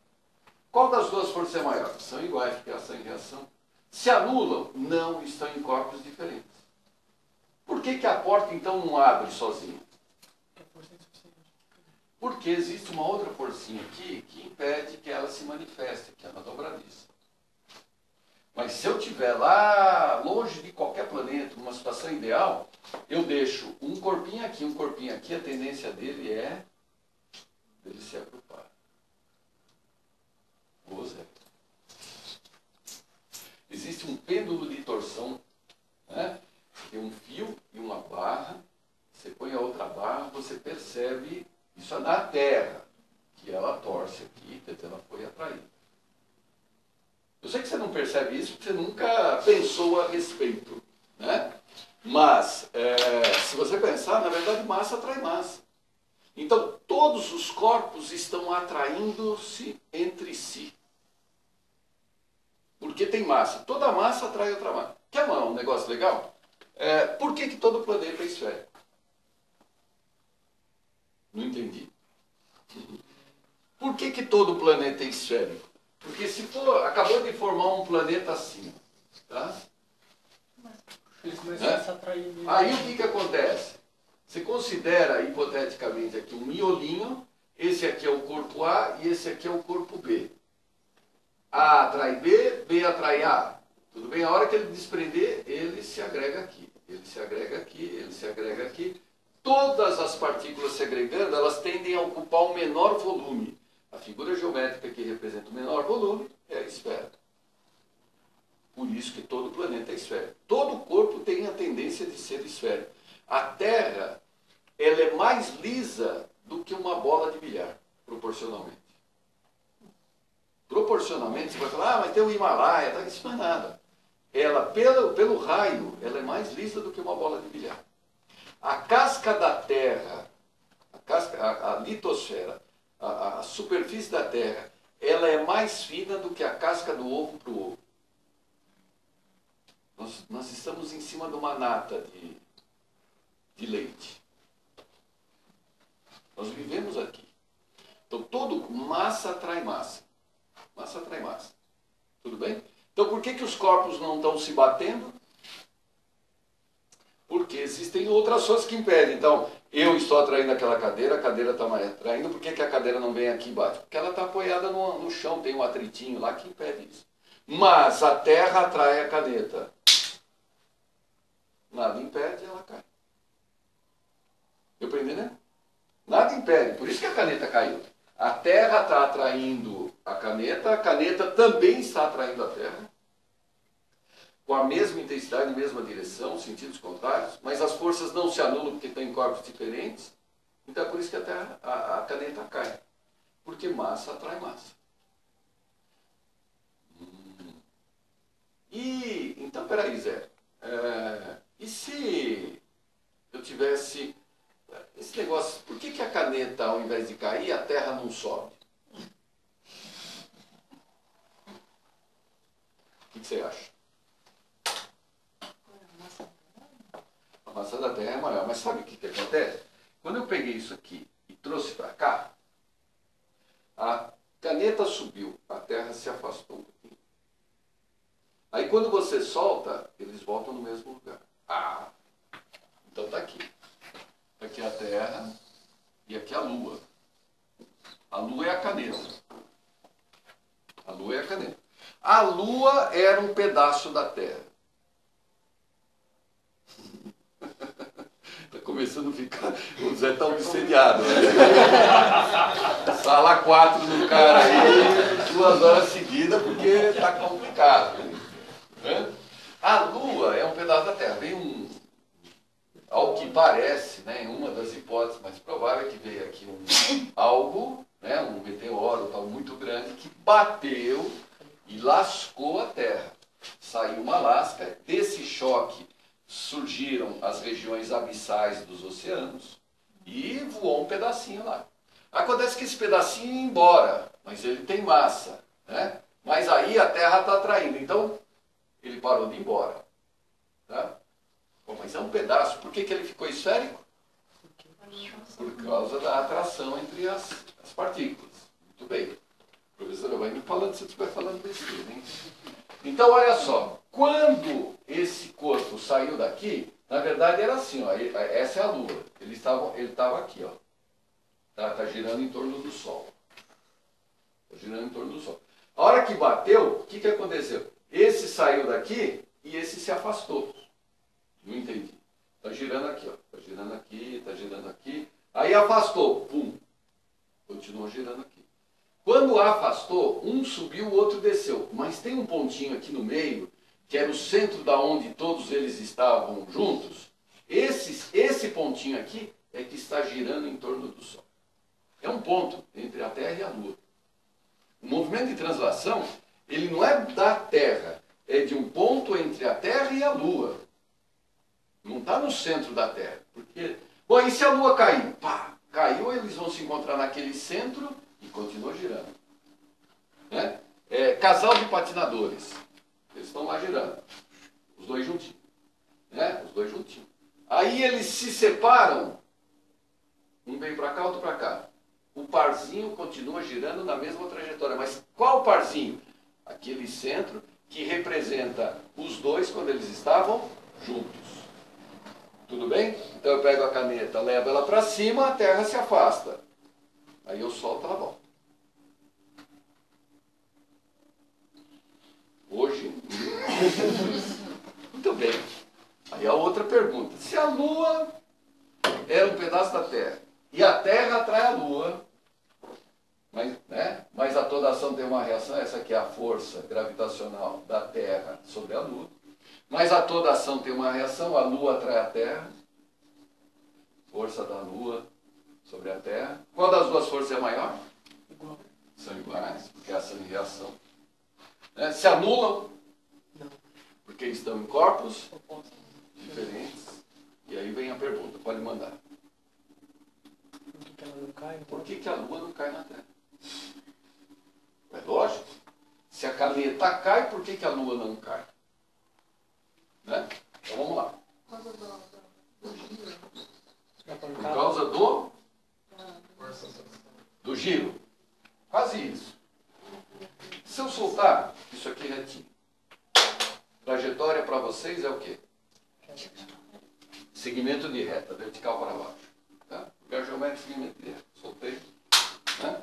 Qual das duas forças é maior? São iguais, porque ação e reação. Se anulam? Não, estão em corpos diferentes. Por que a porta então não abre sozinha? Porque existe uma outra forcinha aqui que impede que ela se manifeste, que é a dobradiça. Mas se eu estiver lá, longe de qualquer planeta, numa situação ideal, eu deixo um corpinho aqui, a tendência dele é dele se agrupar. Ou Zé. Existe um pêndulo de torção, né? Tem um fio e uma barra, você põe a outra barra, você percebe, isso é na Terra, que ela torce aqui, quer dizer, ela foi atraída. Eu sei que você não percebe isso, porque você nunca pensou a respeito, né? Mas, se você pensar, na verdade, massa atrai massa. Então, todos os corpos estão atraindo-se entre si. Porque tem massa. Toda massa atrai outra massa. Quer um negócio legal? Por que todo o planeta é esférico? Não entendi. Por que todo o planeta é esférico? Porque se for, acabou de formar um planeta assim, tá? Ele começou a se atrair. Aí o que acontece? Você considera, hipoteticamente, aqui um miolinho, esse aqui é o corpo A e esse aqui é o corpo B. A atrai B, B atrai A. Tudo bem? A hora que ele desprender, ele se agrega aqui. Ele se agrega aqui, ele se agrega aqui. Todas as partículas se agregando, elas tendem a ocupar um menor volume. A figura geométrica que representa o menor volume é a esfera. Por isso que todo o planeta é esférico. Todo corpo tem a tendência de ser esférico. A Terra, ela é mais lisa do que uma bola de bilhar, proporcionalmente. Proporcionalmente, você vai falar, mas tem o Himalaia, tá? Isso não é nada. Ela, pelo raio, ela é mais lisa do que uma bola de bilhar. A casca da Terra, a litosfera, a superfície da Terra, ela é mais fina do que a casca do ovo para o ovo. Nós estamos em cima de uma nata de leite. Nós vivemos aqui. Então, massa atrai massa. Massa atrai massa. Tudo bem? Então, por que os corpos não estão se batendo? Porque existem outras forças que impedem. Então, eu estou atraindo aquela cadeira, a cadeira está me atraindo. Por que a cadeira não vem aqui e bate? Porque ela está apoiada no chão, tem um atritinho lá que impede isso. Mas a terra atrai a caneta. Nada impede, ela cai. Deu para entender? Nada impede. Por isso que a caneta caiu. A terra está atraindo a caneta também está atraindo a terra. Com a mesma intensidade, mesma direção, sentidos contrários, mas as forças não se anulam porque estão em corpos diferentes. Então é por isso que a caneta cai. Porque massa atrai massa. E, então, peraí, Zé. E se eu tivesse... Esse negócio, por que a caneta, ao invés de cair, a terra não sobe? O que você acha? A massa da Terra é maior. Mas sabe o que acontece? Quando eu peguei isso aqui e trouxe para cá, a caneta subiu, a Terra se afastou um pouquinho. Aí quando você solta, eles voltam no mesmo lugar. Ah, então está aqui. Aqui é a Terra e aqui é a Lua. A Lua é a caneta. A Lua é a caneta. A Lua era um pedaço da Terra. Está começando a ficar... O Zé está obsediado. Né? Sala 4 no cara aí, 2 horas seguidas, porque está complicado. Né? A Lua é um pedaço da Terra. Vem ao que parece, né, uma das hipóteses mais prováveis, que veio aqui algo, né, um meteoro tal, muito grande, que bateu e lascou a Terra. Saiu uma lasca, desse choque surgiram as regiões abissais dos oceanos e voou um pedacinho lá. Acontece que esse pedacinho ia embora, mas ele tem massa, né? Mas aí a Terra está atraindo, então ele parou de ir embora. Tá? Bom, mas é um pedaço. Por que ele ficou esférico? Por causa da atração entre as partículas. Muito bem. Professora, vai me falando se você estiver falando besteira, hein? Então, olha só. Quando esse corpo saiu daqui, na verdade era assim, ó, essa é a Lua. Ele estava aqui, ó. Tá girando em torno do Sol. Está girando em torno do Sol. A hora que bateu, o que aconteceu? Esse saiu daqui e esse se afastou. Não entendi. Está girando aqui, ó. Está girando aqui, está girando aqui. Aí afastou. Pum. Continuou girando aqui. Quando afastou, um subiu, o outro desceu. Mas tem um pontinho aqui no meio, que era o centro da onde todos eles estavam juntos. Esse pontinho aqui é que está girando em torno do Sol. É um ponto entre a Terra e a Lua. O movimento de translação, ele não é da Terra, é de um ponto entre a Terra e a Lua. Não está no centro da Terra. Porque... Bom, e se a Lua cair? Pá, caiu, eles vão se encontrar naquele centro e continua girando. Né? Casal de patinadores. Eles estão lá girando. Os dois juntinhos. Né? Os dois juntinhos. Aí eles se separam. Um vem para cá, outro para cá. O parzinho continua girando na mesma trajetória. Mas qual parzinho? Aquele centro que representa os dois quando eles estavam juntos. Tudo bem? Então eu pego a caneta, levo ela para cima, a Terra se afasta. Aí eu solto, ela volta. Hoje... Muito bem. Aí a outra pergunta. Se a Lua era um pedaço da Terra e a Terra atrai a Lua, mas a toda ação tem uma reação, essa aqui é a força gravitacional da Terra sobre a Lua. Mas a toda ação tem uma reação, a Lua atrai a Terra, força da Lua sobre a Terra. Qual das duas forças é maior? Igual. São iguais, porque é ação e reação. Se anulam? Não. Porque estão em corpos Opostos. diferentes. E aí vem a pergunta, pode mandar. Por que ela não cai? Por que a Lua não cai na Terra? É lógico. Se a caneta cai, por que a Lua não cai? Né? Então vamos lá. Por causa do giro. Quase isso. Se eu soltar isso aqui retinho, trajetória para vocês é o quê? Segmento de reta, vertical para baixo. Tá? Lugar geométrico, segmento de reta. Soltei. Né?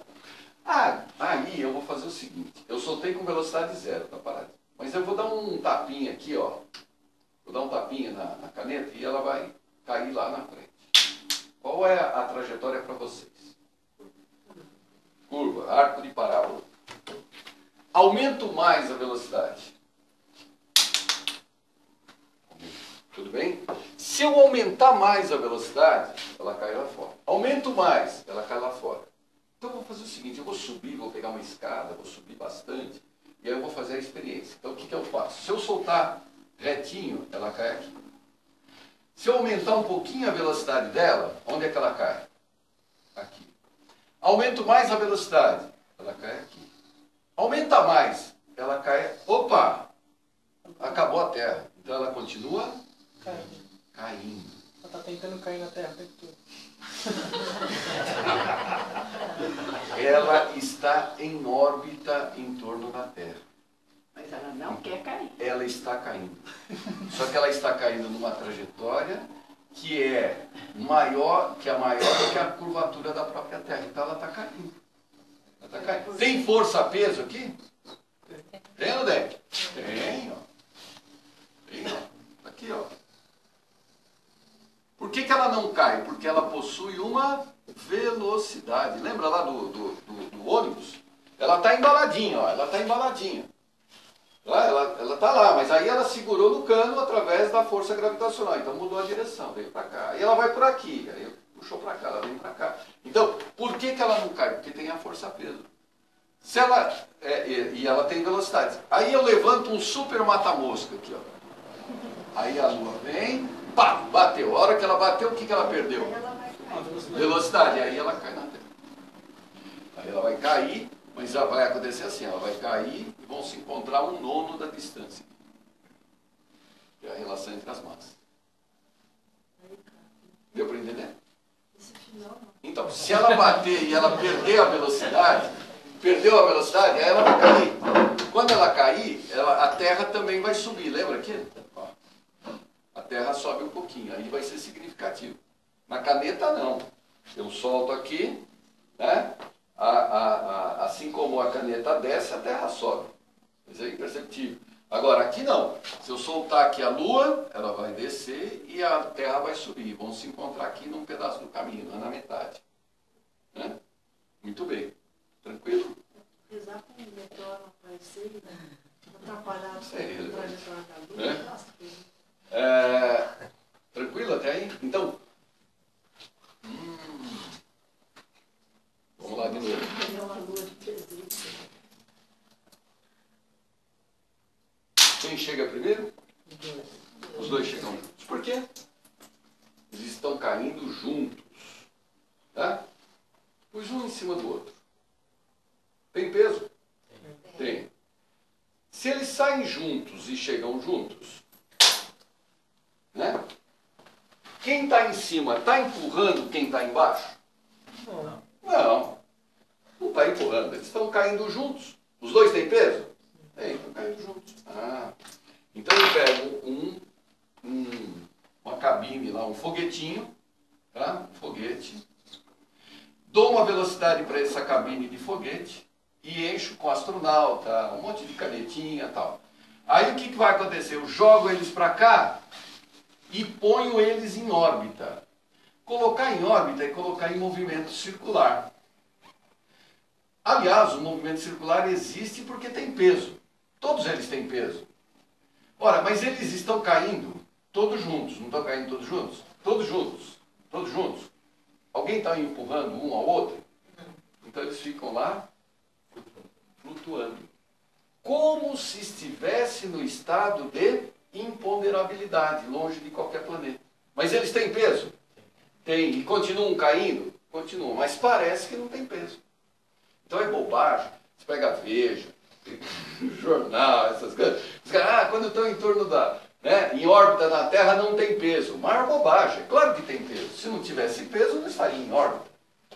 Aí eu vou fazer o seguinte. Eu soltei com velocidade zero, tá parado? Mas eu vou dar um tapinha aqui, ó. Vou dar um tapinha na caneta e ela vai cair lá na frente. Qual é a trajetória para vocês? Curva, arco de parábola. Aumento mais a velocidade. Tudo bem? Se eu aumentar mais a velocidade, ela cai lá fora. Aumento mais, ela cai lá fora. Então eu vou fazer o seguinte, eu vou subir, vou pegar uma escada, vou subir bastante, e aí eu vou fazer a experiência. Então o que eu faço? Se eu soltar retinho, ela cai aqui. Se eu aumentar um pouquinho a velocidade dela, onde é que ela cai? Aqui. Aumento mais a velocidade, ela cai aqui. Aumenta mais, ela cai... Opa! acabou a Terra. Então ela continua Caindo. caindo. Ela tá tentando cair na terra o tempo todo. Ela está em órbita em torno da Terra. Mas ela não quer cair. Ela está caindo. Só que ela está caindo numa trajetória que é maior que a curvatura da própria Terra. Então ela está caindo. Ela está caindo. Tem força-peso aqui? Tem ou não tem? Tem, ó. Tem, ó. Aqui, ó. Por que ela não cai? Porque ela possui uma velocidade. Lembra lá do ônibus? Ela está embaladinha, ó. Ela está embaladinha. Ela está lá, mas aí ela segurou no cano através da força gravitacional. Então mudou a direção, veio para cá. Aí ela vai por aqui, aí puxou para cá, ela vem para cá. Então, por que ela não cai? Porque tem a força-peso. Se ela, e ela tem velocidade. Aí eu levanto um super mata-mosca aqui, ó. Aí a Lua vem, pá, bateu. A hora que ela bateu, o que ela perdeu? Velocidade. Aí ela cai na Terra. Aí ela vai cair, mas já vai acontecer assim, ela vai cair e vão se encontrar 1/9 da distância. É a relação entre as massas. Deu para entender? Então, se ela bater e ela perder a velocidade, perdeu a velocidade, aí ela vai cair. Quando ela cair, a Terra também vai subir. Lembra aqui? Ó, a Terra sobe um pouquinho, aí vai ser significativo. Na caneta, não. Eu solto aqui, né? Assim como a caneta desce, a Terra sobe. Isso é imperceptível. Agora, aqui não. Se eu soltar aqui a Lua, ela vai descer e a Terra vai subir. Vão se encontrar aqui num pedaço do caminho, não é na metade. Né? Muito bem. Tranquilo? Rezar para o meteoro aparecer e atrapalhar a Sério, trajetória da Lua. né? Nossa, coisa. Tranquilo até aí? Então, vamos lá de novo. Fazer uma lua de presente. Quem chega primeiro? Os dois chegam juntos. Por quê? Eles estão caindo juntos. Tá? Pus um em cima do outro. Tem peso? Tem. Se eles saem juntos e chegam juntos, né? Quem está em cima está empurrando quem está embaixo? Não. Não está empurrando. Eles estão caindo juntos. Os dois têm peso? Tem, estão caindo juntos. Então eu pego uma cabine lá, um foguetinho, tá? Um foguete. Dou uma velocidade para essa cabine de foguete e encho com astronauta, um monte de canetinha e tal. Aí o que vai acontecer? Eu jogo eles para cá e ponho eles em órbita. Colocar em órbita é colocar em movimento circular. Aliás, o movimento circular existe porque tem peso. Todos eles têm peso. Ora, mas eles estão caindo todos juntos. Não estão caindo todos juntos? Todos juntos. Todos juntos. Alguém está empurrando um ao outro? Então eles ficam lá flutuando. Como se estivesse no estado de imponderabilidade, longe de qualquer planeta. Mas eles têm peso? Tem. E continuam caindo? Continuam. Mas parece que não tem peso. Então é bobagem. Você pega a Veja, jornal, essas coisas. Os caras, quando estão em torno em órbita na Terra não tem peso. Maior bobagem. Claro que tem peso. Se não tivesse peso, não estaria em órbita.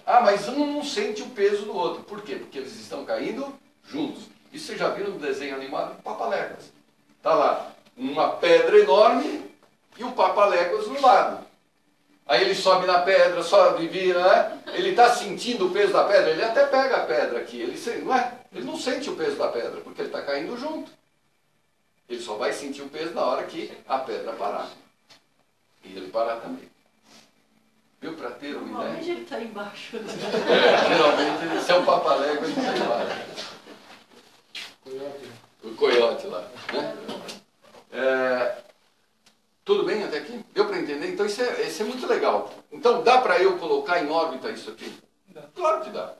Mas um não sente o peso do outro. Por quê? Porque eles estão caindo juntos. Isso vocês já viram no desenho animado do Papaléguas. Está lá uma pedra enorme e o Papaléguas no lado. Aí ele sobe na pedra, sobe, vira, né? Ele está sentindo o peso da pedra, ele até pega a pedra aqui, ele não sente o peso da pedra, porque ele está caindo junto. Ele só vai sentir o peso na hora que a pedra parar. E ele parar também. Viu, para ter uma ideia? Normalmente ele está embaixo. Geralmente, se é um Papaléguas, ele está embaixo. O coiote lá. Né? Tudo bem até aqui? Deu para entender? Então isso é muito legal. Então dá para eu colocar em órbita isso aqui? Dá. Claro que dá.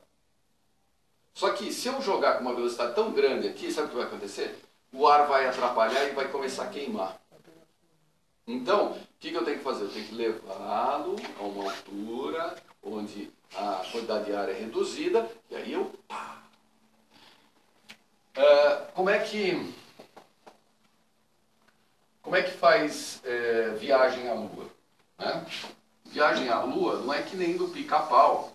Só que se eu jogar com uma velocidade tão grande aqui, sabe o que vai acontecer? O ar vai atrapalhar e vai começar a queimar. Então, o que eu tenho que fazer? Eu tenho que levá-lo a uma altura onde a quantidade de ar é reduzida, e aí eu... Como é que faz viagem à Lua? Né? Viagem à Lua não é que nem do Pica-Pau,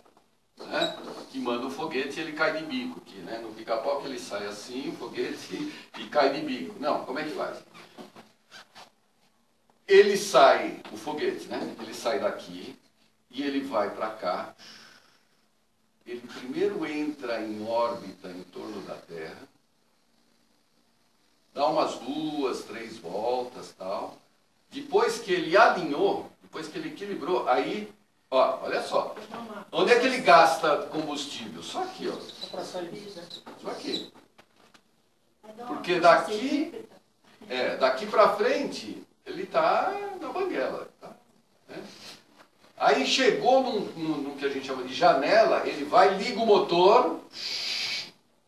né? Que manda o foguete e ele cai de bico aqui, né? No Pica-Pau que ele sai assim, o foguete e cai de bico. Não, como é que faz? Ele sai, o foguete, né? Ele sai daqui e ele vai para cá. Ele primeiro entra em órbita em torno da Terra, dá umas 2, 3 voltas, tal. Depois que ele alinhou, depois que ele equilibrou, aí, ó, olha só. Onde é que ele gasta combustível? Só aqui, ó. Só para sair, né? Só aqui. Porque daqui, daqui para frente, ele está na banguela. Tá? Né? Aí chegou num que a gente chama de janela, ele vai, liga o motor,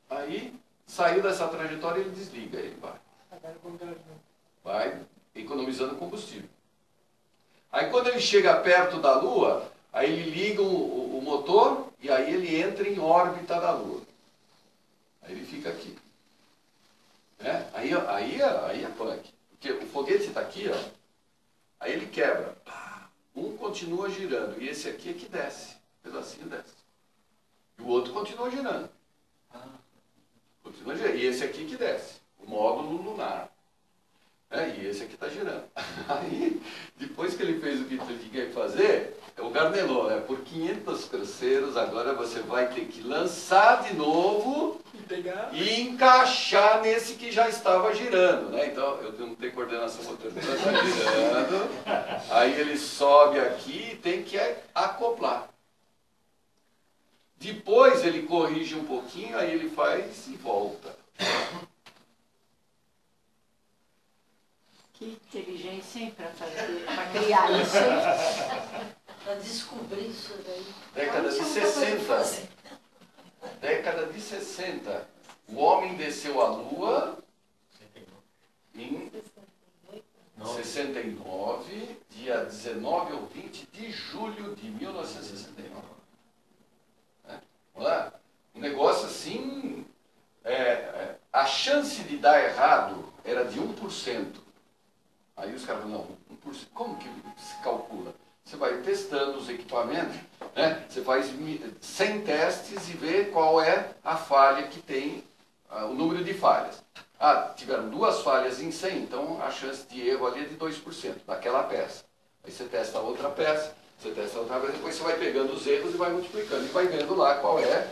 aí saiu dessa trajetória, ele desliga, ele vai economizando combustível. Aí quando ele chega perto da Lua, aí ele liga o motor e aí ele entra em órbita da Lua. Aí ele fica aqui. Né? Aí é punk. Porque o foguete está aqui, ó, aí ele quebra. Um continua girando e esse aqui é que desce. Um pedacinho desce. E o outro continua girando. Continua girando. E esse aqui que desce. O módulo lunar. E esse aqui está girando. Aí, depois que ele fez o que ele tinha que fazer, o Garnelon, né? Por 500 cruzeiros, agora você vai ter que lançar de novo e encaixar nesse que já estava girando, né? Então, eu não tenho coordenação motora, está girando. Aí ele sobe aqui e tem que acoplar. Depois ele corrige um pouquinho, aí ele faz e volta. Que inteligência, hein, para criar isso, hein? Para descobrir isso daí. Década de 60. Década de 60. O homem desceu à Lua em 69, dia 19 ou 20 de julho de 1969. Vamos lá? Um negócio assim, a chance de dar errado era de 1%. Aí os caras falam, não, 1%, como que se calcula? Você vai testando os equipamentos, né? Você faz 100 testes e vê qual é a falha que tem, o número de falhas. Tiveram 2 falhas em 100, então a chance de erro ali é de 2% daquela peça. Aí você testa a outra peça, você testa a outra peça, depois você vai pegando os erros e vai multiplicando, e vai vendo lá qual é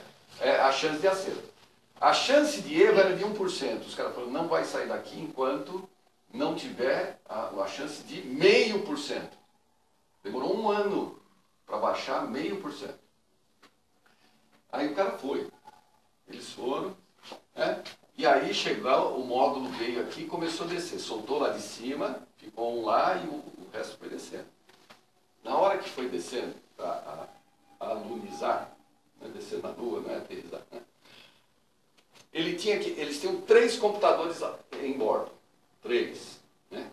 a chance de acerto. A chance de erro era de 1%. Os caras falaram, não vai sair daqui enquanto não tiver a chance de 0,5%. Demorou 1 ano para baixar 0,5%. Aí o cara foi. Eles foram, né? E aí chegou, o módulo veio aqui e começou a descer. Soltou lá de cima, ficou um lá e o resto foi descendo. Na hora que foi descendo para alunizar, né? Descer na Lua, não é aterrissar, né? Eles tinham 3 computadores em bordo. 3. Né?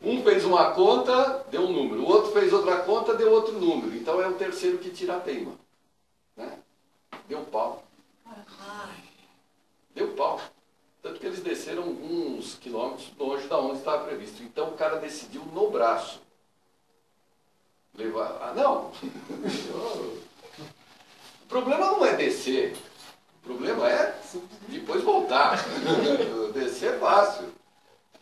Um fez uma conta, deu um número. O outro fez outra conta, deu outro número. Então é o terceiro que tira a teima. Né? Deu pau. Deu pau. Tanto que eles desceram uns quilômetros longe da onde estava previsto. Então o cara decidiu no braço levar. Não! O problema não é descer. O problema é depois voltar. Descer é fácil.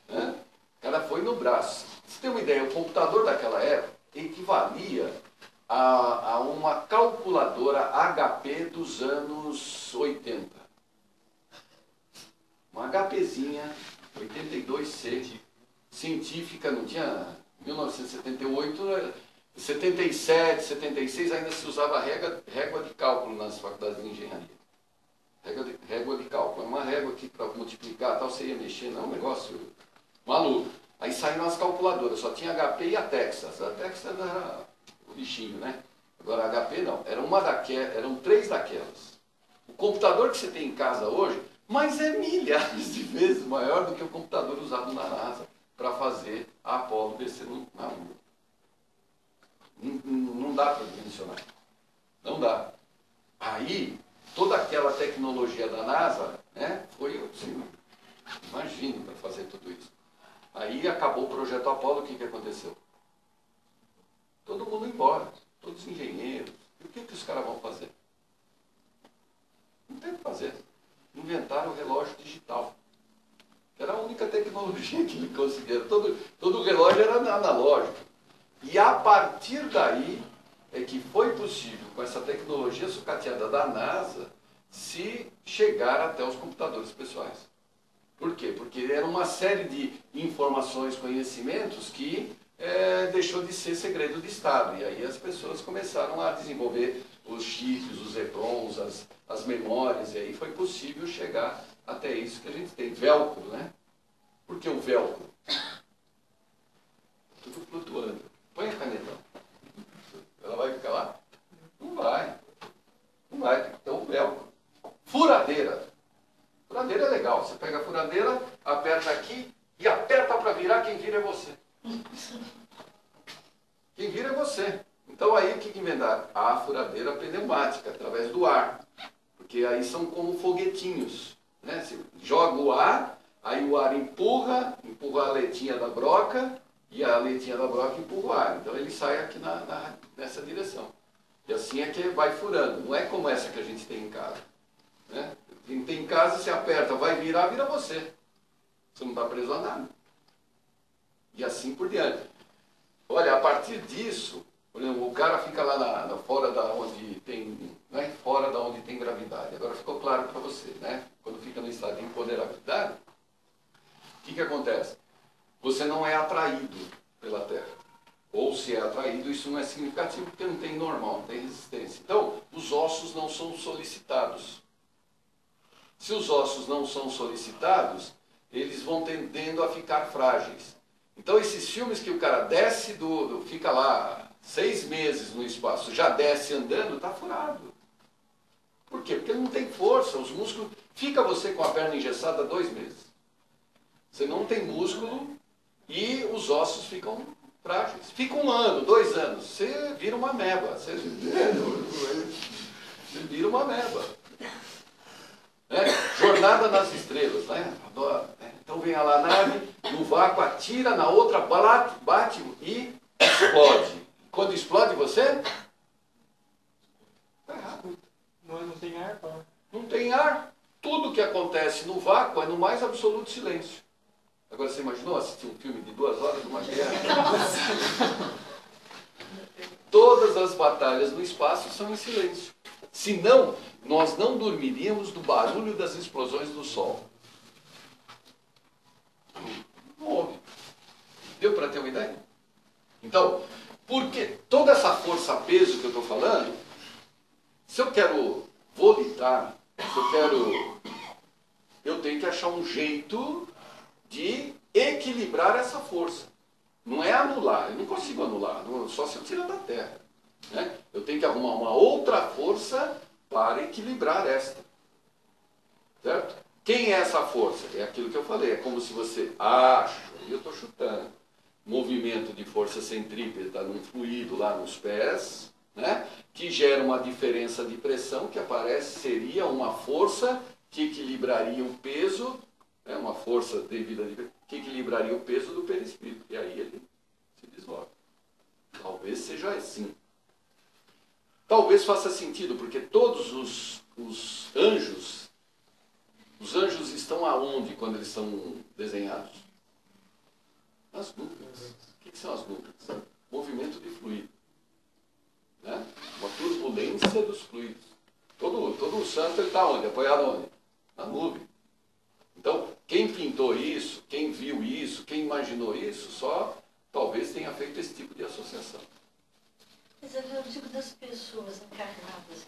Né? O cara foi no braço. Você tem uma ideia, o computador daquela época equivalia a uma calculadora HP dos anos 80. Uma HPzinha, 82C, científica, não tinha 1978, 77, 76 ainda se usava régua de cálculo nas faculdades de engenharia. Régua de cálculo, uma régua aqui para multiplicar, tal, você ia mexer, não é um negócio maluco. Aí saíram as calculadoras, só tinha HP e a Texas. A Texas era o bichinho, né? Agora a HP não, eram 3 daquelas. O computador que você tem em casa hoje, mas é milhares de vezes maior do que o computador usado na NASA para fazer a Apollo descer na Lua. Não dá para dimensionar. Não dá. Aí, toda aquela tecnologia da NASA, né, foi assim, imagine para fazer tudo isso. Aí acabou o projeto Apolo, o que, que aconteceu? Todo mundo embora, todos os engenheiros. E o que, que os caras vão fazer? Não tem o que fazer. Inventaram o relógio digital. Que era a única tecnologia que eles conseguiram. Todo relógio era analógico. E a partir daí é que foi possível, com essa tecnologia sucateada da NASA, se chegar até os computadores pessoais. Por quê? Porque era uma série de informações, conhecimentos que deixou de ser segredo de Estado. E aí as pessoas começaram a desenvolver os chips, os EPROMs, as memórias, e aí foi possível chegar até isso que a gente tem. Velcro, né? Por que o velcro? Tudo flutuando. Põe a caneta. Ela vai ficar lá? Não vai. Não vai. Então o velcro. Furadeira. Furadeira é legal. Você pega a furadeira, aperta aqui e aperta para virar, quem vira é você. Quem vira é você. Então aí o que inventaram? A furadeira pneumática, através do ar. Porque aí são como foguetinhos. Né? Você joga o ar, aí o ar empurra a aletinha da broca, e a aletinha da broca empurra o ar. Então ele sai aqui nessa direção. E assim é que vai furando. Não é como essa que a gente tem em casa. Né? Tem em casa, você aperta, vai virar, vira você. Você não está preso a nada. E assim por diante. Olha, a partir disso, por exemplo, o cara fica lá fora da onde tem, né, fora da onde tem gravidade. Agora ficou claro para você, né? Quando fica no estado de imponderabilidade, o que acontece? Você não é atraído pela Terra. Ou se é atraído, isso não é significativo, porque não tem normal, não tem resistência. Então, os ossos não são solicitados. Se os ossos não são solicitados, eles vão tendendo a ficar frágeis. Então, esses filmes que o cara desce fica lá 6 meses no espaço, já desce andando, está furado. Por quê? Porque ele não tem força, os músculos... Fica você com a perna engessada 2 meses. Você não tem músculo e os ossos ficam frágeis. Fica 1 ano, 2 anos, você vira uma ameba. Você vira uma ameba. Né? Jornada nas estrelas, né? Adoro, né? Então vem lá a nave, no vácuo, atira, na outra bate e explode. Quando explode você? Está errado. Não tem ar, pá. Não tem ar. Tudo que acontece no vácuo é no mais absoluto silêncio. Agora você imaginou assistir um filme de 2 horas numa guerra? Todas as batalhas no espaço são em silêncio. Senão, nós não dormiríamos do barulho das explosões do Sol. Não houve. Deu para ter uma ideia? Então, porque toda essa força-peso que eu estou falando, se eu quero volitar, eu tenho que achar um jeito de equilibrar essa força. Não é anular, eu não consigo anular, só se eu tirar da Terra. Né? Eu tenho que arrumar uma outra força para equilibrar esta. Certo? Quem é essa força? É aquilo que eu falei, é como se você acha, e eu estou chutando, movimento de força centrípeta num fluido lá nos pés, né? Que gera uma diferença de pressão que aparece, seria uma força que equilibraria o peso, né? Uma força devida que equilibraria o peso do perispírito, e aí ele se desloca. Talvez seja assim. Talvez faça sentido, porque todos os anjos estão aonde quando eles são desenhados? Nas nuvens. O que são as nuvens? Movimento de fluido. Né? Uma turbulência dos fluidos. Todo o santo está onde? Apoiado onde? Na nuvem. Então, quem pintou isso, quem viu isso, quem imaginou isso, só talvez tenha feito esse tipo de associação. Mas eu digo das pessoas encarnadas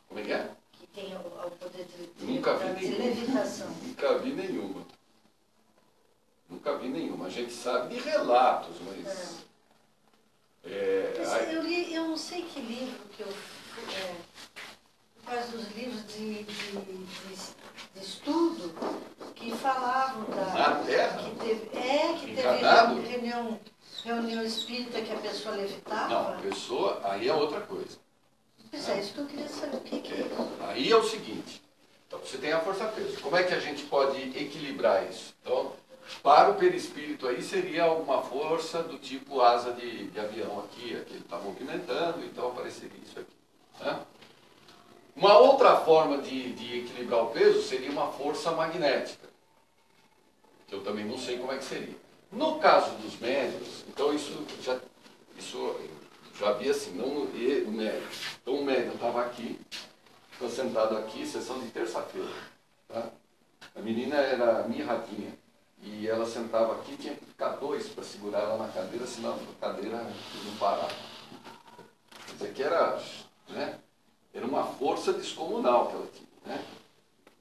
Como é que é? que têm o poder Nunca vi de nenhuma. levitação. Nunca vi nenhuma. Nunca vi nenhuma. A gente sabe de relatos, mas... Eu não sei que livro que eu... por causa dos livros de estudo que falavam Na Terra? que teve Encarnado? reunião espírita que a pessoa levitava. Não, a pessoa... Aí é outra coisa. Pois é, isso que eu queria saber o que é. Aí é o seguinte. Então, você tem a força-peso. Como é que a gente pode equilibrar isso? Então, Para o perispírito aí seria alguma força do tipo asa de avião aqui, aqui ele está movimentando, então apareceria isso aqui. Né? Uma outra forma de equilibrar o peso seria uma força magnética, que eu também não sei como é que seria. No caso dos médios, então isso já havia assim, não o médio. Então o médio estava aqui, estou sentado aqui, sessão de terça-feira. Tá? A menina era a minha ratinha. E ela sentava aqui, tinha que ficar dois para segurar ela na cadeira, senão a cadeira não parava. Isso aqui era, né, era uma força descomunal que ela tinha. Né?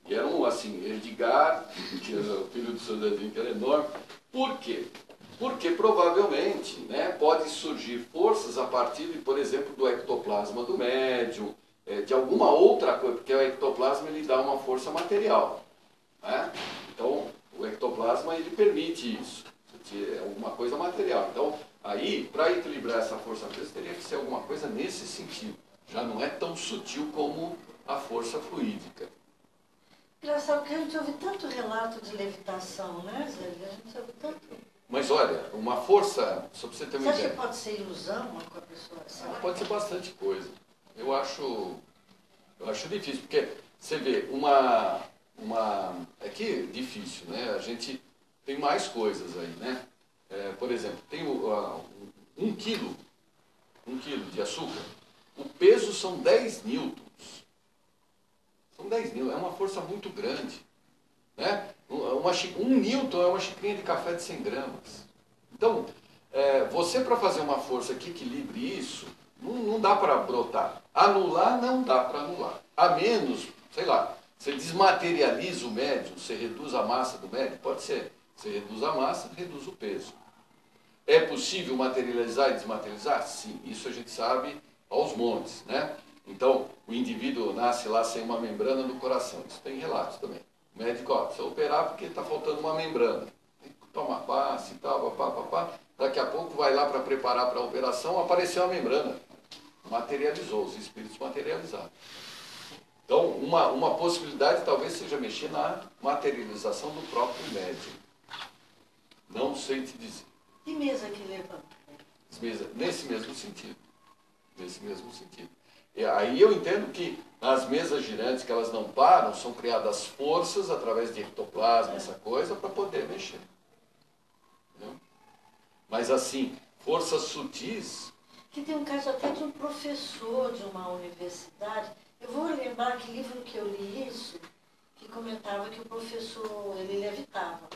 E era um, assim, Edgar, que era o filho do seu Zezinho, que era enorme. Por quê? Porque provavelmente, né, pode surgir forças a partir, por exemplo, do ectoplasma do médium, de alguma outra coisa, porque o ectoplasma ele dá uma força material. Né? Então, o ectoplasma ele permite isso, é alguma coisa material. Então, aí, para equilibrar essa força-peso, teria que ser alguma coisa nesse sentido. Já não é tão sutil como a força fluídica. Engraçado que a gente ouve tanto relato de levitação, né, Zé? A gente ouve tanto. Mas olha, uma força, só para você ter Você uma acha ideia. que pode ser ilusão com a pessoa? Pode ser bastante coisa. Eu acho difícil, porque você vê, é que é difícil, né? A gente tem mais coisas aí, né? Por exemplo, tem 1 quilo de açúcar, o peso são 10 newtons. São 10 newtons, é uma força muito grande. Né? 1 newton é uma xicrinha de café de 100 gramas. Então, você para fazer uma força que equilibre isso, não dá para brotar. Anular, não dá para anular. A menos, sei lá, você desmaterializa o médium, você reduz a massa do médium, pode ser. Você reduz a massa, reduz o peso. É possível materializar e desmaterializar? Sim, isso a gente sabe aos montes, né? Então, o indivíduo nasce lá sem uma membrana no coração. Isso tem relatos também. O médico, precisa operar porque está faltando uma membrana. Tem que tomar passe e tal, papá. Daqui a pouco vai lá para preparar para a operação, apareceu a membrana. Materializou, os espíritos materializaram. Então, uma possibilidade talvez seja mexer na materialização do próprio médium. Não sei te dizer. Que mesa que levanta? Nesse mesmo sentido. E aí eu entendo que nas mesas girantes que elas não param, são criadas forças através de ectoplasma, essa coisa, para poder mexer. Entendeu? Mas assim, forças sutis... Que tem um caso até de um professor de uma universidade. Eu vou lembrar que livro que eu li isso, que comentava que o professor, ele levitava.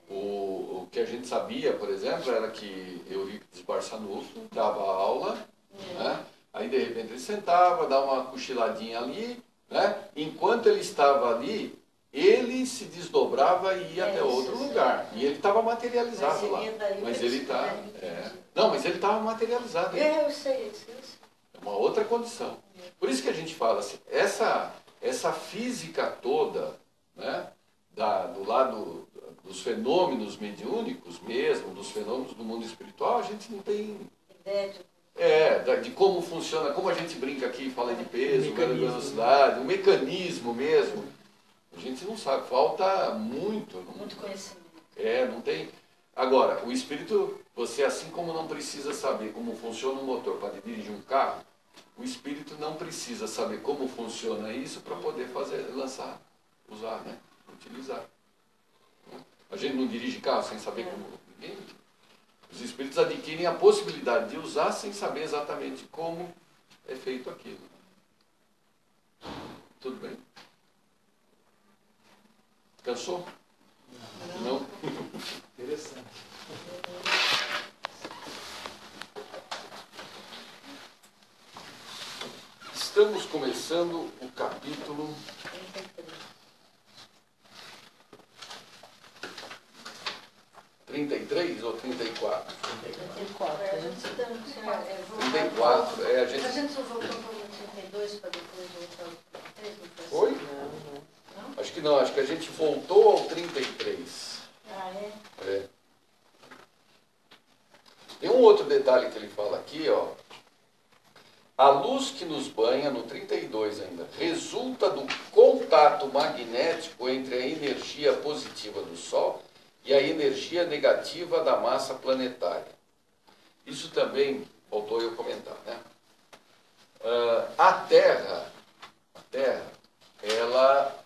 O que a gente sabia, por exemplo, era que Eurípides Barçanufo dava aula, né? Aí de repente ele sentava, dava uma cochiladinha ali, né? Enquanto ele estava ali, ele se desdobrava e ia até outro lugar. E ele estava materializado lá. Mas ele está... Não, mas ele estava materializado. Eu sei. É uma outra condição. Por isso que a gente fala assim, essa física toda, né? Do lado dos fenômenos mediúnicos mesmo, dos fenômenos do mundo espiritual, a gente não tem... de como funciona, como a gente brinca aqui, fala de peso, velocidade, o mecanismo mesmo, a gente não sabe, falta muito. Muito conhecimento. Não tem... Agora, o espírito, você assim como não precisa saber como funciona um motor para dirigir um carro, o espírito não precisa saber como funciona isso para poder usar, né? Utilizar. A gente não dirige carro sem saber como... Os espíritos adquirem a possibilidade de usar sem saber exatamente como é feito aquilo. Tudo bem? Cansou? Não? Interessante. Estamos começando o capítulo 33 ou 34? 34. A gente 34, a gente só voltou para o 32 para depois voltar ao 33, não Foi? foi assim? Não? Acho que não, acho que a gente voltou ao 33. Ah, é? Tem um outro detalhe que ele fala aqui, ó. A luz que nos banha, no 32 ainda, resulta do contato magnético entre a energia positiva do Sol e a energia negativa da massa planetária. Isso também faltou eu comentar, né? A Terra, ela,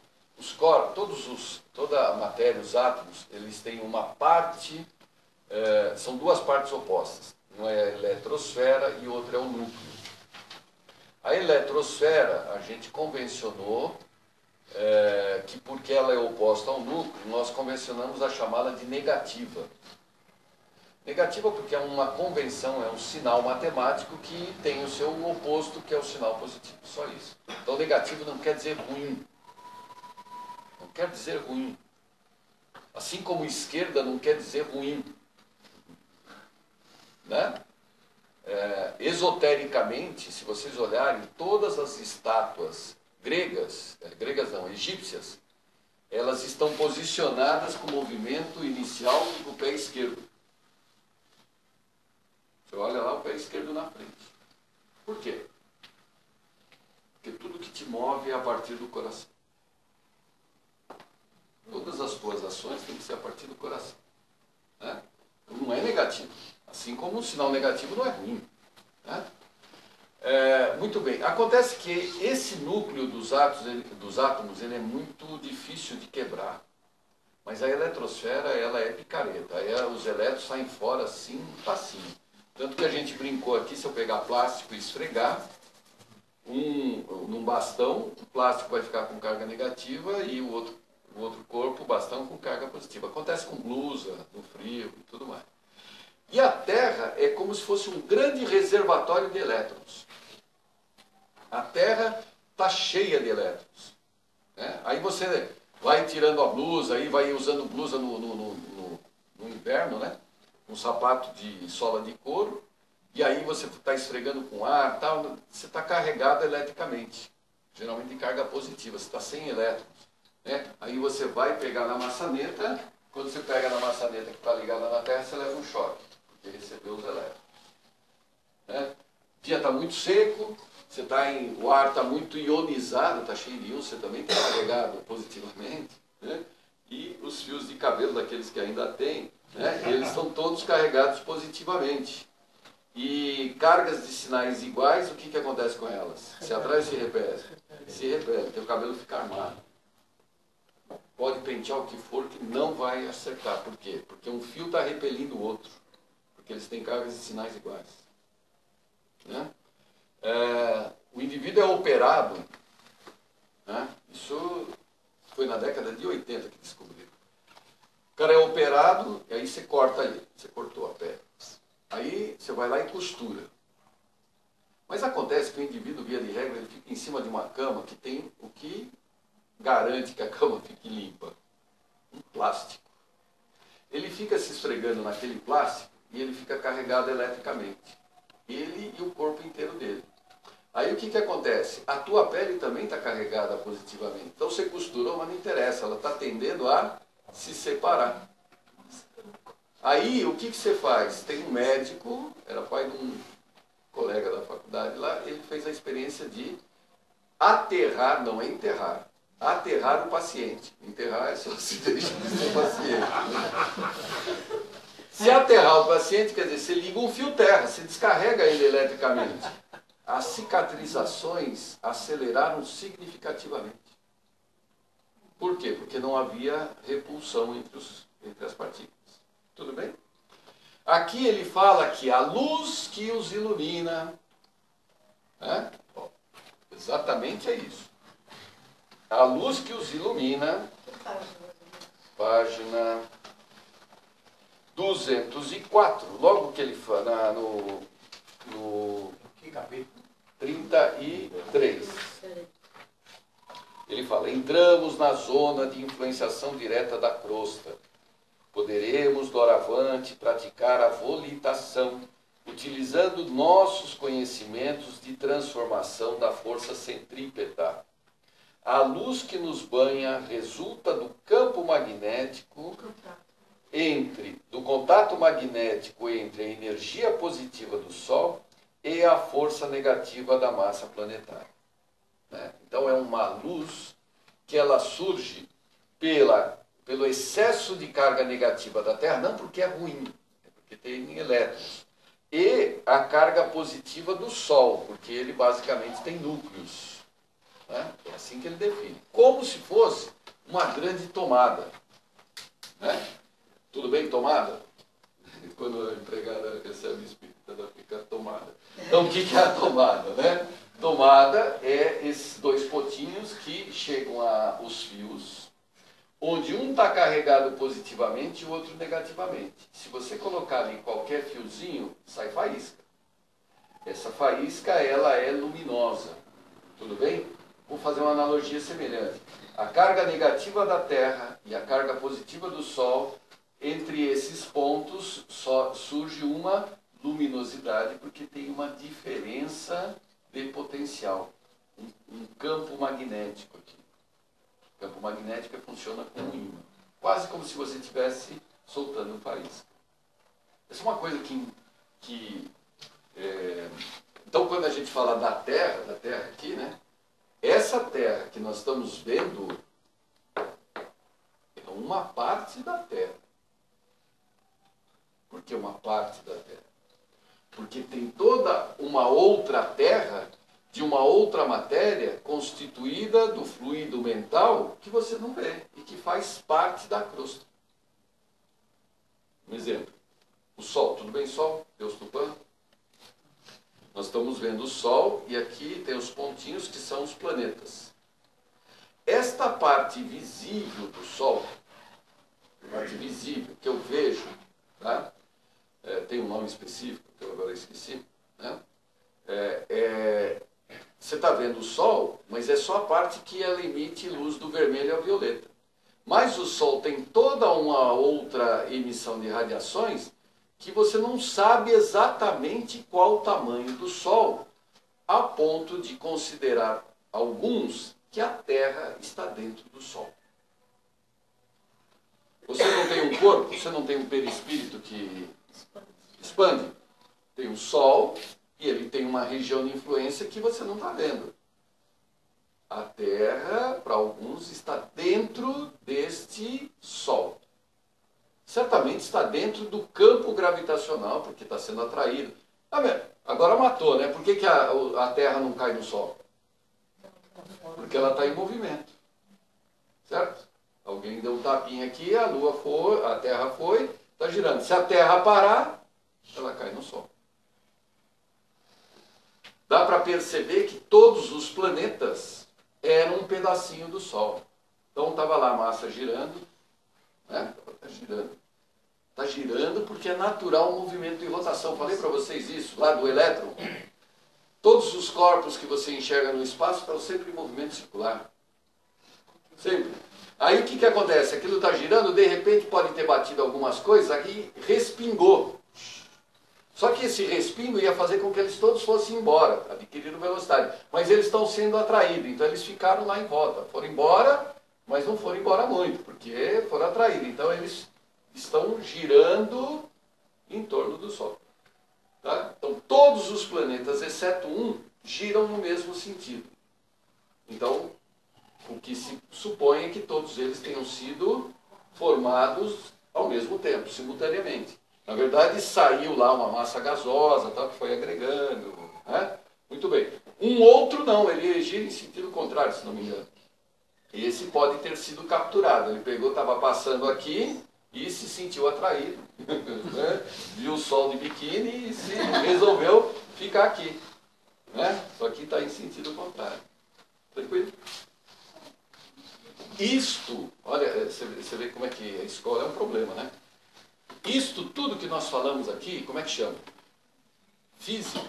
toda a matéria, os átomos, eles têm uma parte, são duas partes opostas. Uma é a eletrosfera e outra é o núcleo. A eletrosfera, a gente convencionou que porque ela é oposta ao núcleo, nós convencionamos a chamá-la de negativa. Negativa porque é uma convenção, é um sinal matemático que tem o seu oposto, que é o sinal positivo, só isso. Então negativo não quer dizer ruim. Não quer dizer ruim. Assim como esquerda não quer dizer ruim. Né? Esotericamente, se vocês olharem, todas as estátuas gregas não, egípcias, elas estão posicionadas com o movimento inicial do pé esquerdo. Você olha lá, o pé esquerdo na frente. Por quê? Porque tudo que te move é a partir do coração. Todas as tuas ações têm que ser a partir do coração. Né? Não é negativo. Assim como o sinal negativo não é ruim. Né? Muito bem. Acontece que esse núcleo dos átomos ele é muito difícil de quebrar. Mas a eletrosfera ela é picareta. Aí os elétrons saem fora assim, facinho. Tanto que a gente brincou aqui, se eu pegar plástico e esfregar num bastão, o plástico vai ficar com carga negativa e o outro corpo, o bastão, com carga positiva. Acontece com blusa, no frio e tudo mais. E a Terra é como se fosse um grande reservatório de elétrons. A Terra está cheia de elétrons. Né? Aí você vai tirando a blusa, aí vai usando blusa no inverno, né? Um sapato de sola de couro, e aí você está esfregando com ar, tal, você está carregado eletricamente, geralmente de carga positiva, você está sem elétrons. Né? Aí você vai pegar na maçaneta, quando você pega na maçaneta que está ligada na Terra, você leva um choque, porque recebeu os elétrons. Né? O dia está muito seco, o ar está muito ionizado, está cheio de íon, você também está carregado positivamente, né? E os fios de cabelo daqueles que ainda têm, né? Eles estão todos carregados positivamente. E cargas de sinais iguais, o que acontece com elas? Se atrai, se repele. Se repele, teu cabelo fica armado. Pode pentear o que for que não vai acertar. Por quê? Porque um fio está repelindo o outro. Porque eles têm cargas de sinais iguais. Né? O indivíduo é operado, né? Isso foi na década de 80 que descobriram. O cara é operado e aí você corta ele, você cortou a pele. Aí você vai lá e costura. Mas acontece que o indivíduo, via de regra, ele fica em cima de uma cama que tem o que garante que a cama fique limpa. Um plástico. Ele fica se esfregando naquele plástico e ele fica carregado eletricamente. Ele e o corpo inteiro dele. Aí o que acontece? A tua pele também está carregada positivamente. Então você costurou, mas não interessa, ela está tendendo a se separar. Aí o que você faz? Tem um médico, era pai de um colega da faculdade lá, ele fez a experiência de aterrar, não é enterrar, aterrar o paciente. Enterrar é só se deixar o paciente. Se aterrar o paciente, quer dizer, você liga um fio terra, você descarrega ele eletricamente. As cicatrizações aceleraram significativamente. Por quê? Porque não havia repulsão entre as partículas. Tudo bem? Aqui ele fala que a luz que os ilumina, né? Exatamente é isso. A luz que os ilumina, página 204, logo que ele fala no 33. Ele fala: entramos na zona de influenciação direta da crosta. Poderemos, doravante, praticar a volitação, utilizando nossos conhecimentos de transformação da força centrípeta. A luz que nos banha resulta do campo magnético do contato magnético entre a energia positiva do Sol e a força negativa da massa planetária. Né? Então é uma luz que ela surge pelo excesso de carga negativa da Terra, não porque é ruim, é porque tem elétrons. E a carga positiva do Sol, porque ele basicamente tem núcleos. Né? É assim que ele define. Como se fosse uma grande tomada. Né? Tudo bem, tomada? Quando a empregada recebe o espírito, ela fica tomada. Então, o que é a tomada? Né? Tomada é esses dois potinhos que chegam aos fios, onde um está carregado positivamente e o outro negativamente. Se você colocar ali qualquer fiozinho, sai faísca. Essa faísca, ela é luminosa. Tudo bem? Vou fazer uma analogia semelhante. A carga negativa da Terra e a carga positiva do Sol, entre esses pontos só surge uma luminosidade, porque tem uma diferença de potencial. Um campo magnético aqui. O campo magnético funciona como um ímã. Quase como se você estivesse soltando faísca. Essa é uma coisa então, quando a gente fala da Terra aqui, né? Essa Terra que nós estamos vendo é uma parte da Terra. Por que uma parte da Terra? Porque tem toda uma outra Terra de uma outra matéria constituída do fluido mental que você não vê e que faz parte da crosta. Um exemplo. O Sol. Tudo bem, Sol? Deus Tupã? Nós estamos vendo o Sol e aqui tem os pontinhos que são os planetas. Esta parte visível do Sol, a parte visível que eu vejo, tá? Tem um nome específico que eu agora esqueci, né? Você está vendo o Sol, mas é só a parte que ela emite luz do vermelho ao violeta. Mas o Sol tem toda uma outra emissão de radiações que você não sabe exatamente qual o tamanho do Sol, a ponto de considerar alguns que a Terra está dentro do Sol. Você não tem um corpo, você não tem um perispírito que expande. Tem o Sol e ele tem uma região de influência que você não está vendo. A Terra, para alguns, está dentro deste Sol. Certamente está dentro do campo gravitacional, porque está sendo atraído. Agora matou, né? Por que a Terra não cai no Sol? Porque ela está em movimento. Certo? Alguém deu um tapinha aqui, a Terra foi, está girando. Se a Terra parar, ela cai no Sol. Dá para perceber que todos os planetas eram um pedacinho do Sol. Então estava lá a massa girando, né? Está girando. Está girando porque é natural o movimento de rotação. Falei para vocês isso, lá do elétron. Todos os corpos que você enxerga no espaço estão sempre em movimento circular. Sempre. Aí o que acontece? Aquilo está girando, de repente pode ter batido algumas coisas, aqui respingou. Só que esse respingo ia fazer com que eles todos fossem embora, adquirindo velocidade. Mas eles estão sendo atraídos, então eles ficaram lá em volta. Foram embora, mas não foram embora muito, porque foram atraídos. Então eles estão girando em torno do Sol. Tá? Então todos os planetas, exceto um, giram no mesmo sentido. Então, o que se supõe é que todos eles tenham sido formados ao mesmo tempo, simultaneamente. Na verdade, saiu lá uma massa gasosa, tal, que foi agregando. Né? Muito bem. Um outro não, ele gira em sentido contrário, se não me engano. Esse pode ter sido capturado. Ele pegou, estava passando aqui e se sentiu atraído. Né? Viu o Sol de biquíni e resolveu ficar aqui. Né? Só que está em sentido contrário. Tranquilo? Isto, olha, você vê como é que a escola é um problema, né? Isto tudo que nós falamos aqui, como é que chama? Física.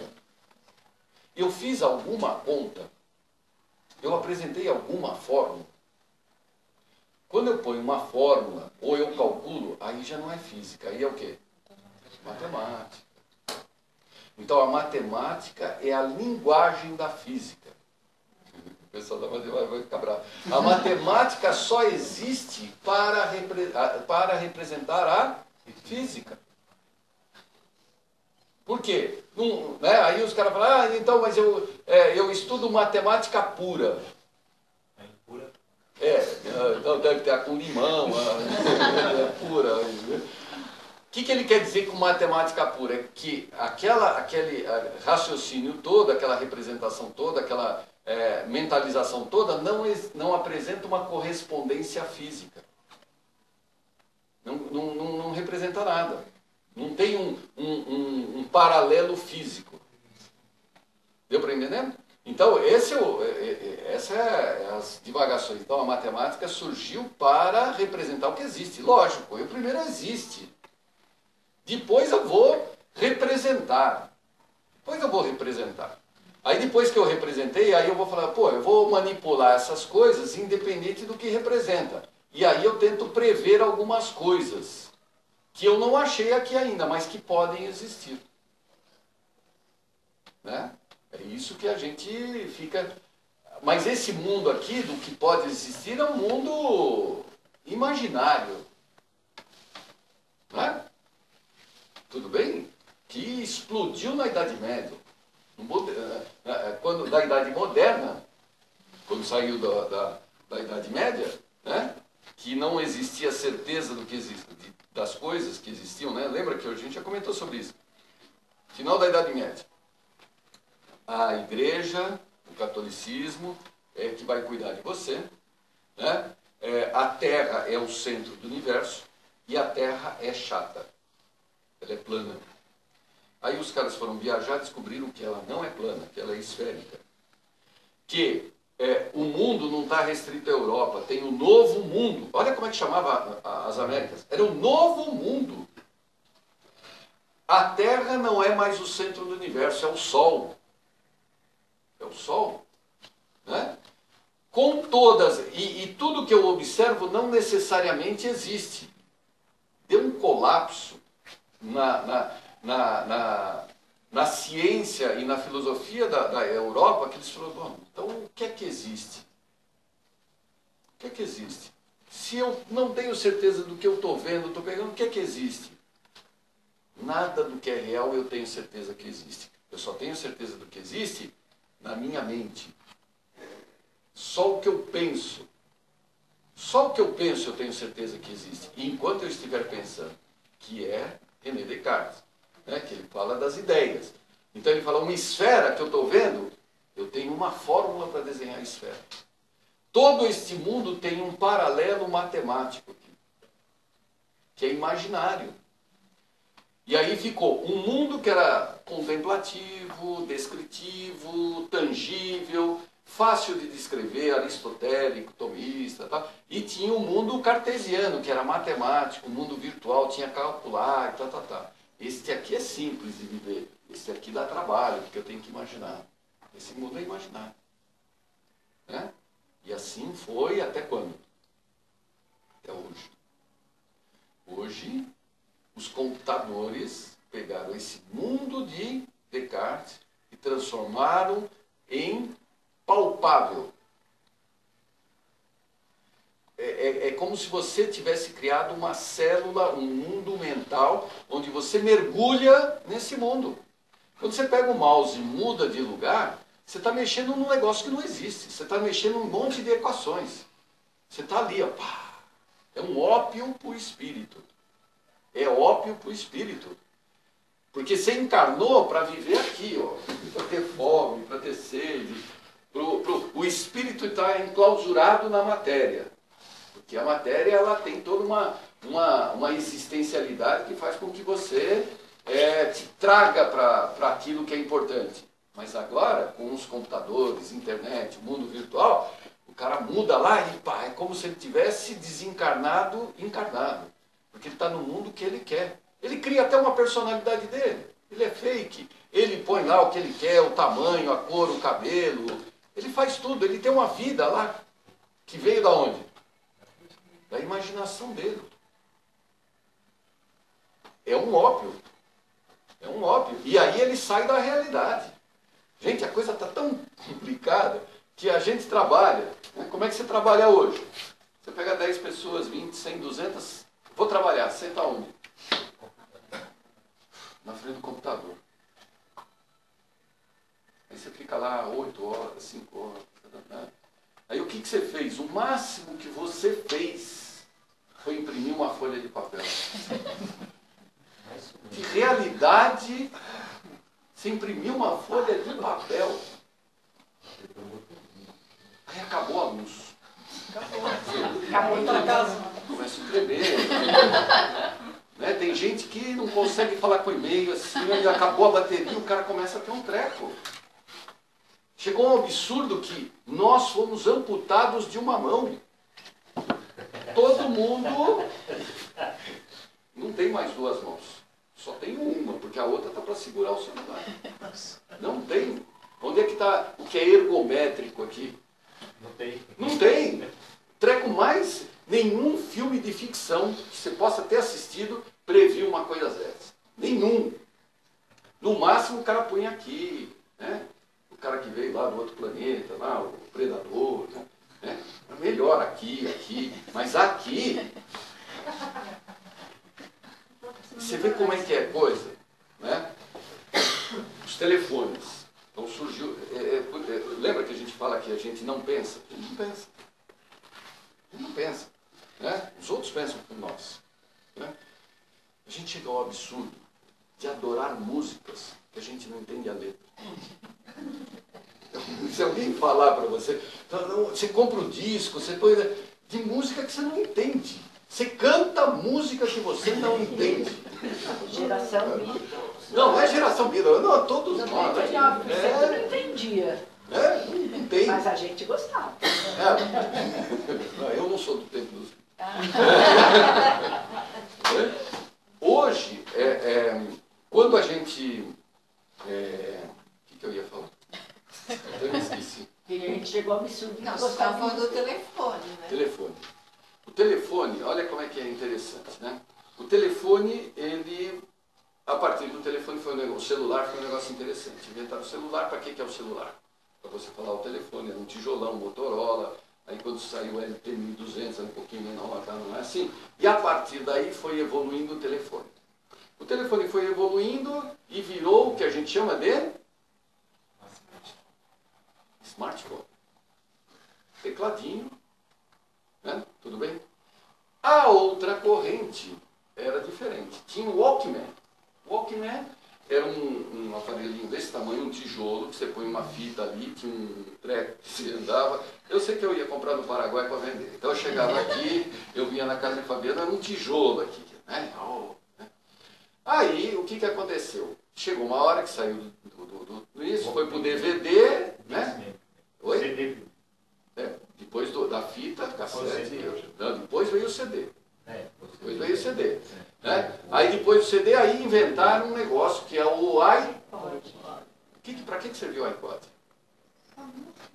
Eu fiz alguma conta, eu apresentei alguma fórmula. Quando eu ponho uma fórmula, ou eu calculo, aí já não é física, aí é o quê? Matemática. Então a matemática é a linguagem da física. O pessoal da matemática vai ficar bravo. A matemática só existe para representar a física. Por quê? Não, né? Aí os caras falam, ah, então, mas eu estudo matemática pura. Pura. Então deve ter com limão, é pura. O que ele quer dizer com matemática pura? É que aquele raciocínio todo, aquela representação toda, aquela mentalização toda, não apresenta uma correspondência física. Não representa nada. Não tem um paralelo físico. Deu para entender? Então, essa é as divagações. Então, a matemática surgiu para representar o que existe. Lógico, o primeiro existe. Depois eu vou representar. Aí depois que eu representei, aí eu vou falar, pô, eu vou manipular essas coisas independente do que representa. E aí eu tento prever algumas coisas que eu não achei aqui ainda, mas que podem existir. Né? É isso que a gente fica... Mas esse mundo aqui, do que pode existir, é um mundo imaginário. Né? Tudo bem? Que explodiu na Idade Média. Da Idade Moderna, quando saiu da Idade Média, né? Que não existia certeza do que existe, das coisas que existiam, né? Lembra que a gente já comentou sobre isso. Final da Idade Média. A igreja, o catolicismo, é que vai cuidar de você. Né? A Terra é o centro do universo e a Terra é chata. Ela é plana. Aí os caras foram viajar e descobriram que ela não é plana, que ela é esférica. Que o mundo não está restrito à Europa, tem o novo mundo. Olha como é que chamava as Américas. Era o novo mundo. A Terra não é mais o centro do universo, é o Sol. É o Sol. Né? Com todas, e tudo que eu observo não necessariamente existe. Deu um colapso na ciência e na filosofia da Europa, que eles falaram, bom, então o que é que existe? O que é que existe? Se eu não tenho certeza do que eu estou vendo, estou pegando, o que é que existe? Nada do que é real eu tenho certeza que existe. Eu só tenho certeza do que existe na minha mente. Só o que eu penso. Só o que eu penso eu tenho certeza que existe. E enquanto eu estiver pensando, que é René Descartes, né, que ele fala das ideias. Então ele fala, uma esfera que eu estou vendo, eu tenho uma fórmula para desenhar a esfera. Todo este mundo tem um paralelo matemático aqui, que é imaginário. E aí ficou um mundo que era contemplativo, descritivo, tangível, fácil de descrever, aristotélico, tomista, tal. E tinha o mundo cartesiano, que era matemático, o mundo virtual, tinha calcular, tal. Este aqui é simples de viver, este aqui dá trabalho, porque eu tenho que imaginar. Esse mundo é imaginário. Né? E assim foi até quando? Até hoje. Hoje, os computadores pegaram esse mundo de Descartes e transformaram em palpável. É como se você tivesse criado uma célula, um mundo mental, onde você mergulha nesse mundo. Quando você pega o mouse e muda de lugar, você está mexendo num negócio que não existe. Você está mexendo num monte de equações. Você está ali, ó, pá. É um ópio para o espírito. É ópio para o espírito. Porque você encarnou para viver aqui, ó, para ter fome, para ter sede. O espírito está enclausurado na matéria. Porque a matéria ela tem toda uma existencialidade que faz com que você te traga para aquilo que é importante. Mas agora, com os computadores, internet, mundo virtual, o cara muda lá e pá, é como se ele tivesse desencarnado, encarnado. Porque ele está no mundo que ele quer. Ele cria até uma personalidade dele. Ele é fake. Ele põe lá o que ele quer, o tamanho, a cor, o cabelo. Ele faz tudo. Ele tem uma vida lá que veio da onde? Da imaginação dele. É um ópio. É um ópio. E aí ele sai da realidade. Gente, a coisa está tão complicada que a gente trabalha. Né? Como é que você trabalha hoje? Você pega 10 pessoas, 20, 100, 200... Vou trabalhar, senta onde? Na frente do computador. fica lá 8 horas, 5 horas. Né? Aí o que você fez? O máximo que você fez foi imprimir uma folha de papel. De realidade, você imprimiu uma folha de papel. Aí acabou a luz. Acabou tua casa. Começa a tremer. Né? Tem gente que não consegue falar com e-mail assim, aí acabou a bateria e o cara começa a ter um treco. Chegou a um absurdo que nós fomos amputados de uma mão. Todo mundo não tem mais duas mãos. Só tem uma, porque a outra está para segurar o celular. Não tem. Onde é que está o que é ergométrico aqui? Não tem. Não tem. Treco mais, nenhum filme de ficção que você possa ter assistido previu uma coisa dessa. Nenhum. No máximo o cara põe aqui, né? O cara que veio lá do outro planeta, lá, o predador, né? Melhor aqui, mas aqui você vê como é que é coisa, né? Os telefones. Então surgiu. Lembra que a gente fala que a gente não pensa? A gente não pensa. A gente não pensa. Né? Os outros pensam por nós. Né? A gente chega ao absurdo de adorar músicas que a gente não entende a letra. Se alguém falar para você, você compra o disco, você põe de música que você não entende. Você canta música que você não entende. Geração Beatles. Não é geração Beatles, não, todos nós. 99% eu não entendia. Não tem. Mas a gente gostava. Não, eu não sou do tempo dos... Hoje, quando a gente... O que eu ia falar? Eu me esqueci. E a gente chegou ao absurdo. Não, você estava falando do telefone, né? Telefone. O telefone, olha como é que é interessante, né? O telefone, ele... A partir do telefone, o celular foi um negócio interessante. Inventaram o celular, para que é o celular? Para você falar o telefone, era um tijolão, Motorola, aí quando saiu o LT 1200, era um pouquinho menor, tá? Não é assim? E a partir daí foi evoluindo o telefone. O telefone foi evoluindo e virou o que a gente chama de smartphone. Tecladinho, né? Tudo bem? A outra corrente era diferente. Tinha o Walkman. O Walkman era um aparelhinho desse tamanho, um tijolo, que você põe uma fita ali, tinha um treco que você andava. Eu sei que eu ia comprar no Paraguai para vender. Então eu chegava aqui, eu vinha na casa de Fabiano, era um tijolo aqui. Né? Aí, o que aconteceu? Chegou uma hora que saiu do isso, foi pro DVD, né? Oi? CD. Depois da fita, cassete, depois veio o CD. Depois veio o CD. Né? Aí depois do CD, aí inventaram um negócio que é o iPod. Para que serviu o iPod?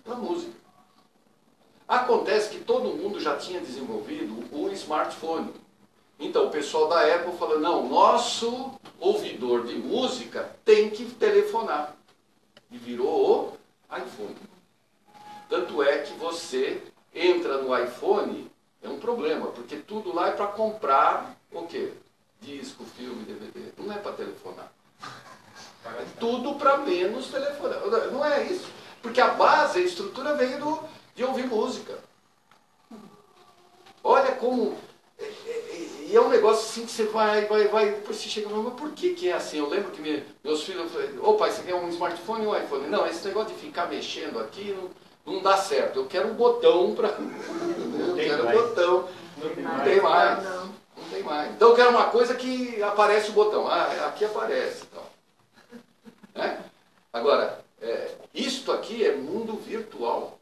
Para música. Acontece que todo mundo já tinha desenvolvido o smartphone. Então o pessoal da Apple falou, não, nosso ouvidor de música tem que telefonar. E virou o iPhone. Tanto é que você entra no iPhone, é um problema, porque tudo lá é para comprar o quê? Disco, filme, DVD. Não é para telefonar. É tudo para menos telefonar. Não é isso. Porque a base, a estrutura veio de ouvir música. Olha como... E é um negócio assim que você vai, depois você chega e fala, mas por que é assim? Eu lembro que meus filhos falaram, ô pai, você quer um smartphone ou um iPhone? Não, esse negócio de ficar mexendo aqui não dá certo. Eu quero um botão para... Eu quero um botão. Não tem mais. Não tem mais. Então eu quero uma coisa que aparece o botão. Aqui aparece. Então. Né? Agora, isto aqui é mundo virtual.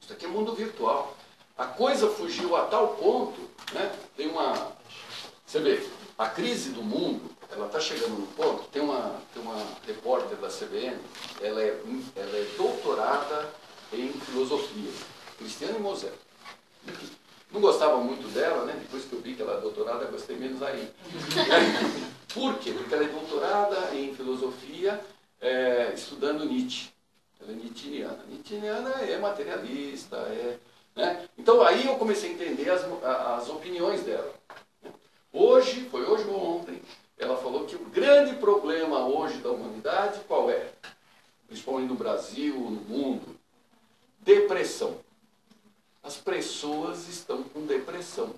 Isso aqui é mundo virtual. A coisa fugiu a tal ponto, né? Tem uma... Você vê, a crise do mundo, ela está chegando no ponto, tem uma repórter da CBN, ela é doutorada em filosofia, Cristiane Mosel. Não gostava muito dela, né? Depois que eu vi que ela é doutorada, gostei menos ainda. Por quê? Porque ela é doutorada em filosofia, estudando Nietzsche. Ela é nietzschiana. Nietzschiana é materialista, né? Então aí eu comecei a entender as opiniões dela. Foi hoje ou ontem, ela falou que o grande problema hoje da humanidade, qual é? O principalmente no Brasil, no mundo. Depressão. As pessoas estão com depressão.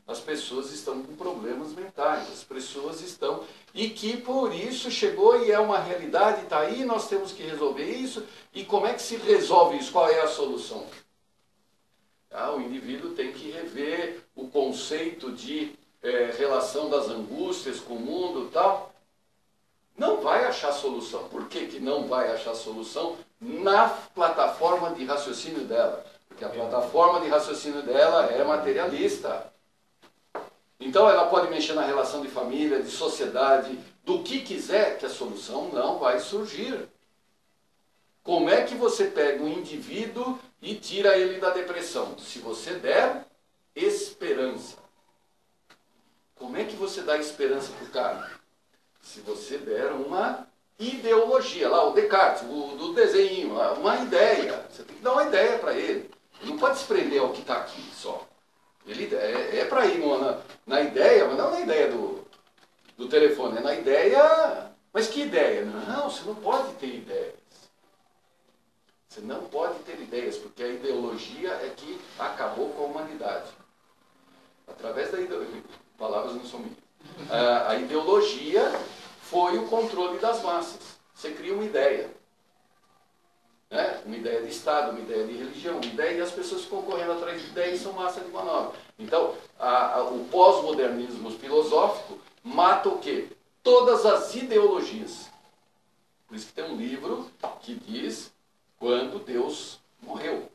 As pessoas estão com problemas mentais. As pessoas estão... E que por isso chegou e é uma realidade, está aí, nós temos que resolver isso. E como é que se resolve isso? Qual é a solução? O indivíduo tem que rever o conceito de relação das angústias com o mundo e tal. Não vai achar solução. Por que que não vai achar solução? Na plataforma de raciocínio dela. Porque a plataforma de raciocínio dela é materialista. Então ela pode mexer na relação de família, de sociedade, do que quiser, que a solução não vai surgir. Como é que você pega um indivíduo e tira ele da depressão? Se você der esperança. Como é que você dá esperança para o cara? Se você der uma ideologia, lá o Descartes, do desenho, uma ideia. Você tem que dar uma ideia para ele. Ele não pode se prender ao que está aqui só. Ele é para ir na ideia, mas não na ideia do telefone, é na ideia... Mas que ideia? Não, você não pode ter ideias. Você não pode ter ideias, porque a ideologia é que acabou com a humanidade. Através da ideologia... Palavras não são minhas. A ideologia foi o controle das massas. Você cria uma ideia. Né? Uma ideia de Estado, uma ideia de religião, uma ideia, e as pessoas ficam correndo atrás de ideias e são massa de manobra. Então, o pós-modernismo filosófico mata o quê? Todas as ideologias. Por isso que tem um livro que diz quando Deus morreu.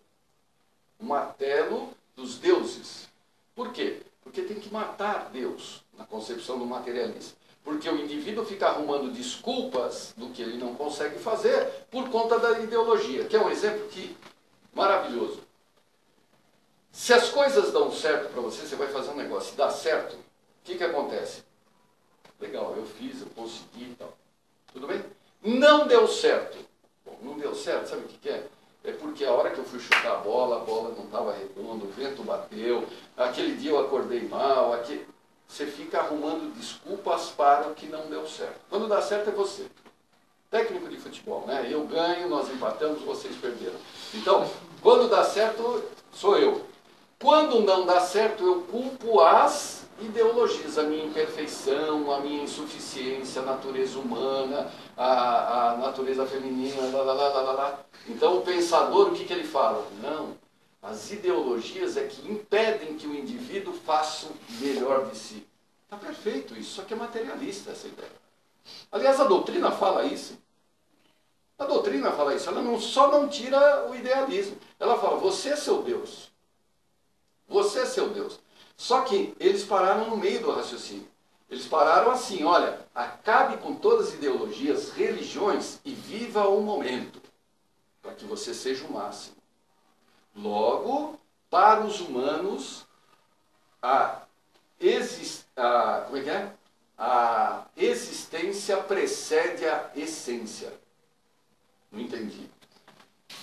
O martelo dos deuses. Por quê? Porque tem que matar Deus, na concepção do materialista. Porque o indivíduo fica arrumando desculpas do que ele não consegue fazer por conta da ideologia. Que é um exemplo maravilhoso. Se as coisas dão certo para você, você vai fazer um negócio e dá certo, o que acontece? Legal, eu fiz, eu consegui e tal. Tudo bem? Não deu certo. Bom, não deu certo, sabe o que é? É porque a hora que eu fui chutar a bola não estava redonda, o vento bateu, aquele dia eu acordei mal, você fica arrumando desculpas para o que não deu certo. Quando dá certo é você. Técnico de futebol, né? Eu ganho, nós empatamos, vocês perderam. Então, quando dá certo, sou eu. Quando não dá certo, eu culpo as ideologias, a minha imperfeição, a minha insuficiência, a natureza humana, a natureza feminina, Então o pensador, o que ele fala? Não, as ideologias é que impedem que o indivíduo faça o melhor de si. Está perfeito isso, só que é materialista essa ideia. Aliás, a doutrina fala isso. A doutrina fala isso, ela só não tira o idealismo. Ela fala, você é seu Deus. Você é seu Deus. Só que eles pararam no meio do raciocínio. Eles pararam assim, olha, acabe com todas as ideologias, religiões e viva o momento, para que você seja o máximo. Logo, para os humanos, a existência precede a essência. Não entendi.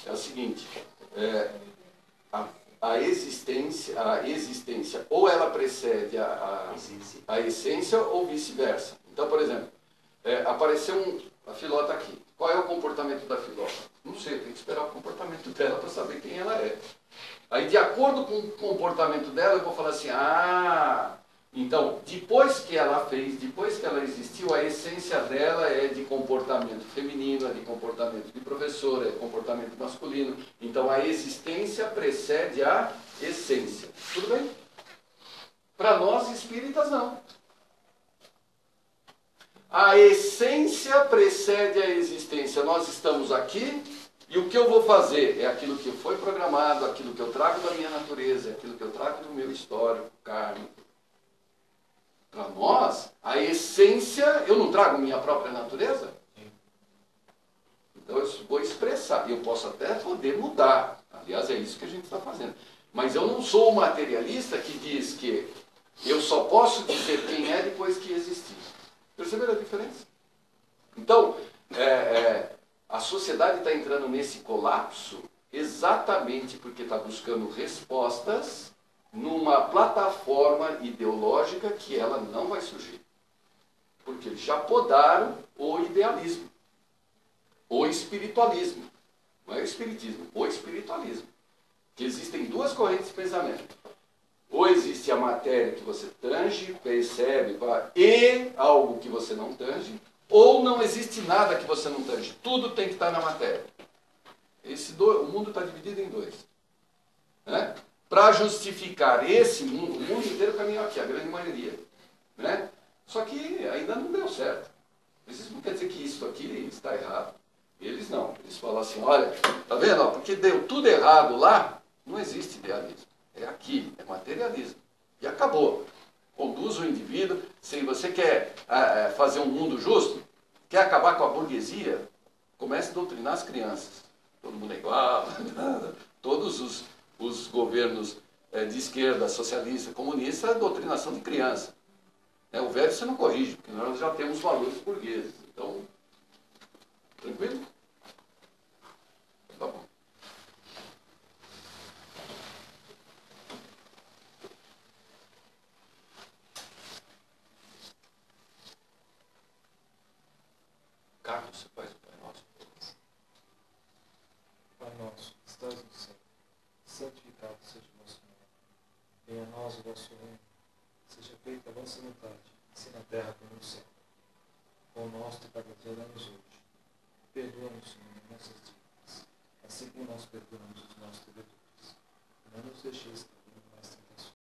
É o seguinte, a existência ou ela precede a essência ou vice-versa. Então, por exemplo, apareceu a filó aqui. Qual é o comportamento da filó? Não sei, eu tenho que esperar o comportamento dela para saber quem ela é. Aí, de acordo com o comportamento dela, eu vou falar assim, então, depois que ela fez, depois que ela existiu, a essência dela é de comportamento feminino, é de comportamento de professora, é de comportamento masculino. Então, a existência precede a essência. Tudo bem? Para nós espíritas, não. A essência precede a existência. Nós estamos aqui e o que eu vou fazer é aquilo que foi programado, aquilo que eu trago da minha natureza, aquilo que eu trago do meu histórico, kármico. Para nós, a essência, eu não trago minha própria natureza? Então eu vou expressar, eu posso até poder mudar, aliás é isso que a gente está fazendo, mas eu não sou o materialista que diz que eu só posso dizer quem é depois que existir. Perceberam a diferença? Então, a sociedade está entrando nesse colapso exatamente porque está buscando respostas numa plataforma ideológica que ela não vai surgir. Porque eles já podaram o idealismo. o espiritualismo. Não é o espiritismo, o espiritualismo. Que existem duas correntes de pensamento. Ou existe a matéria que você tange, percebe, e algo que você não tange, ou não existe nada que você não tange. Tudo tem que estar na matéria. O mundo está dividido em dois. Né? Para justificar esse mundo, o mundo inteiro caminhou aqui, a grande maioria. Né? Só que ainda não deu certo. Isso não quer dizer que isso aqui está errado. Eles não. Eles falam assim, olha, tá vendo? Ó, porque deu tudo errado lá, não existe idealismo. É aqui, é materialismo. E acabou. Conduz o indivíduo. Se você quer fazer um mundo justo, quer acabar com a burguesia, comece a doutrinar as crianças. Todo mundo é igual. Todos os governos de esquerda, socialista, comunista, doutrinação de criança. O velho você não corrige, porque nós já temos valores burgueses. Então, tranquilo? Tá bom. Carlos, você faz o Pai Nosso. Pai nosso, que estás no céu, santificado seja o vosso nome. Venha a nós o vosso reino. Seja feita a vossa vontade, assim na terra como no céu. O pão nosso de cada dia dá-nos hoje. Perdoa-nos, Senhor, nossas dívidas, assim como nós perdoamos os nossos devedores. Não nos deixeis cair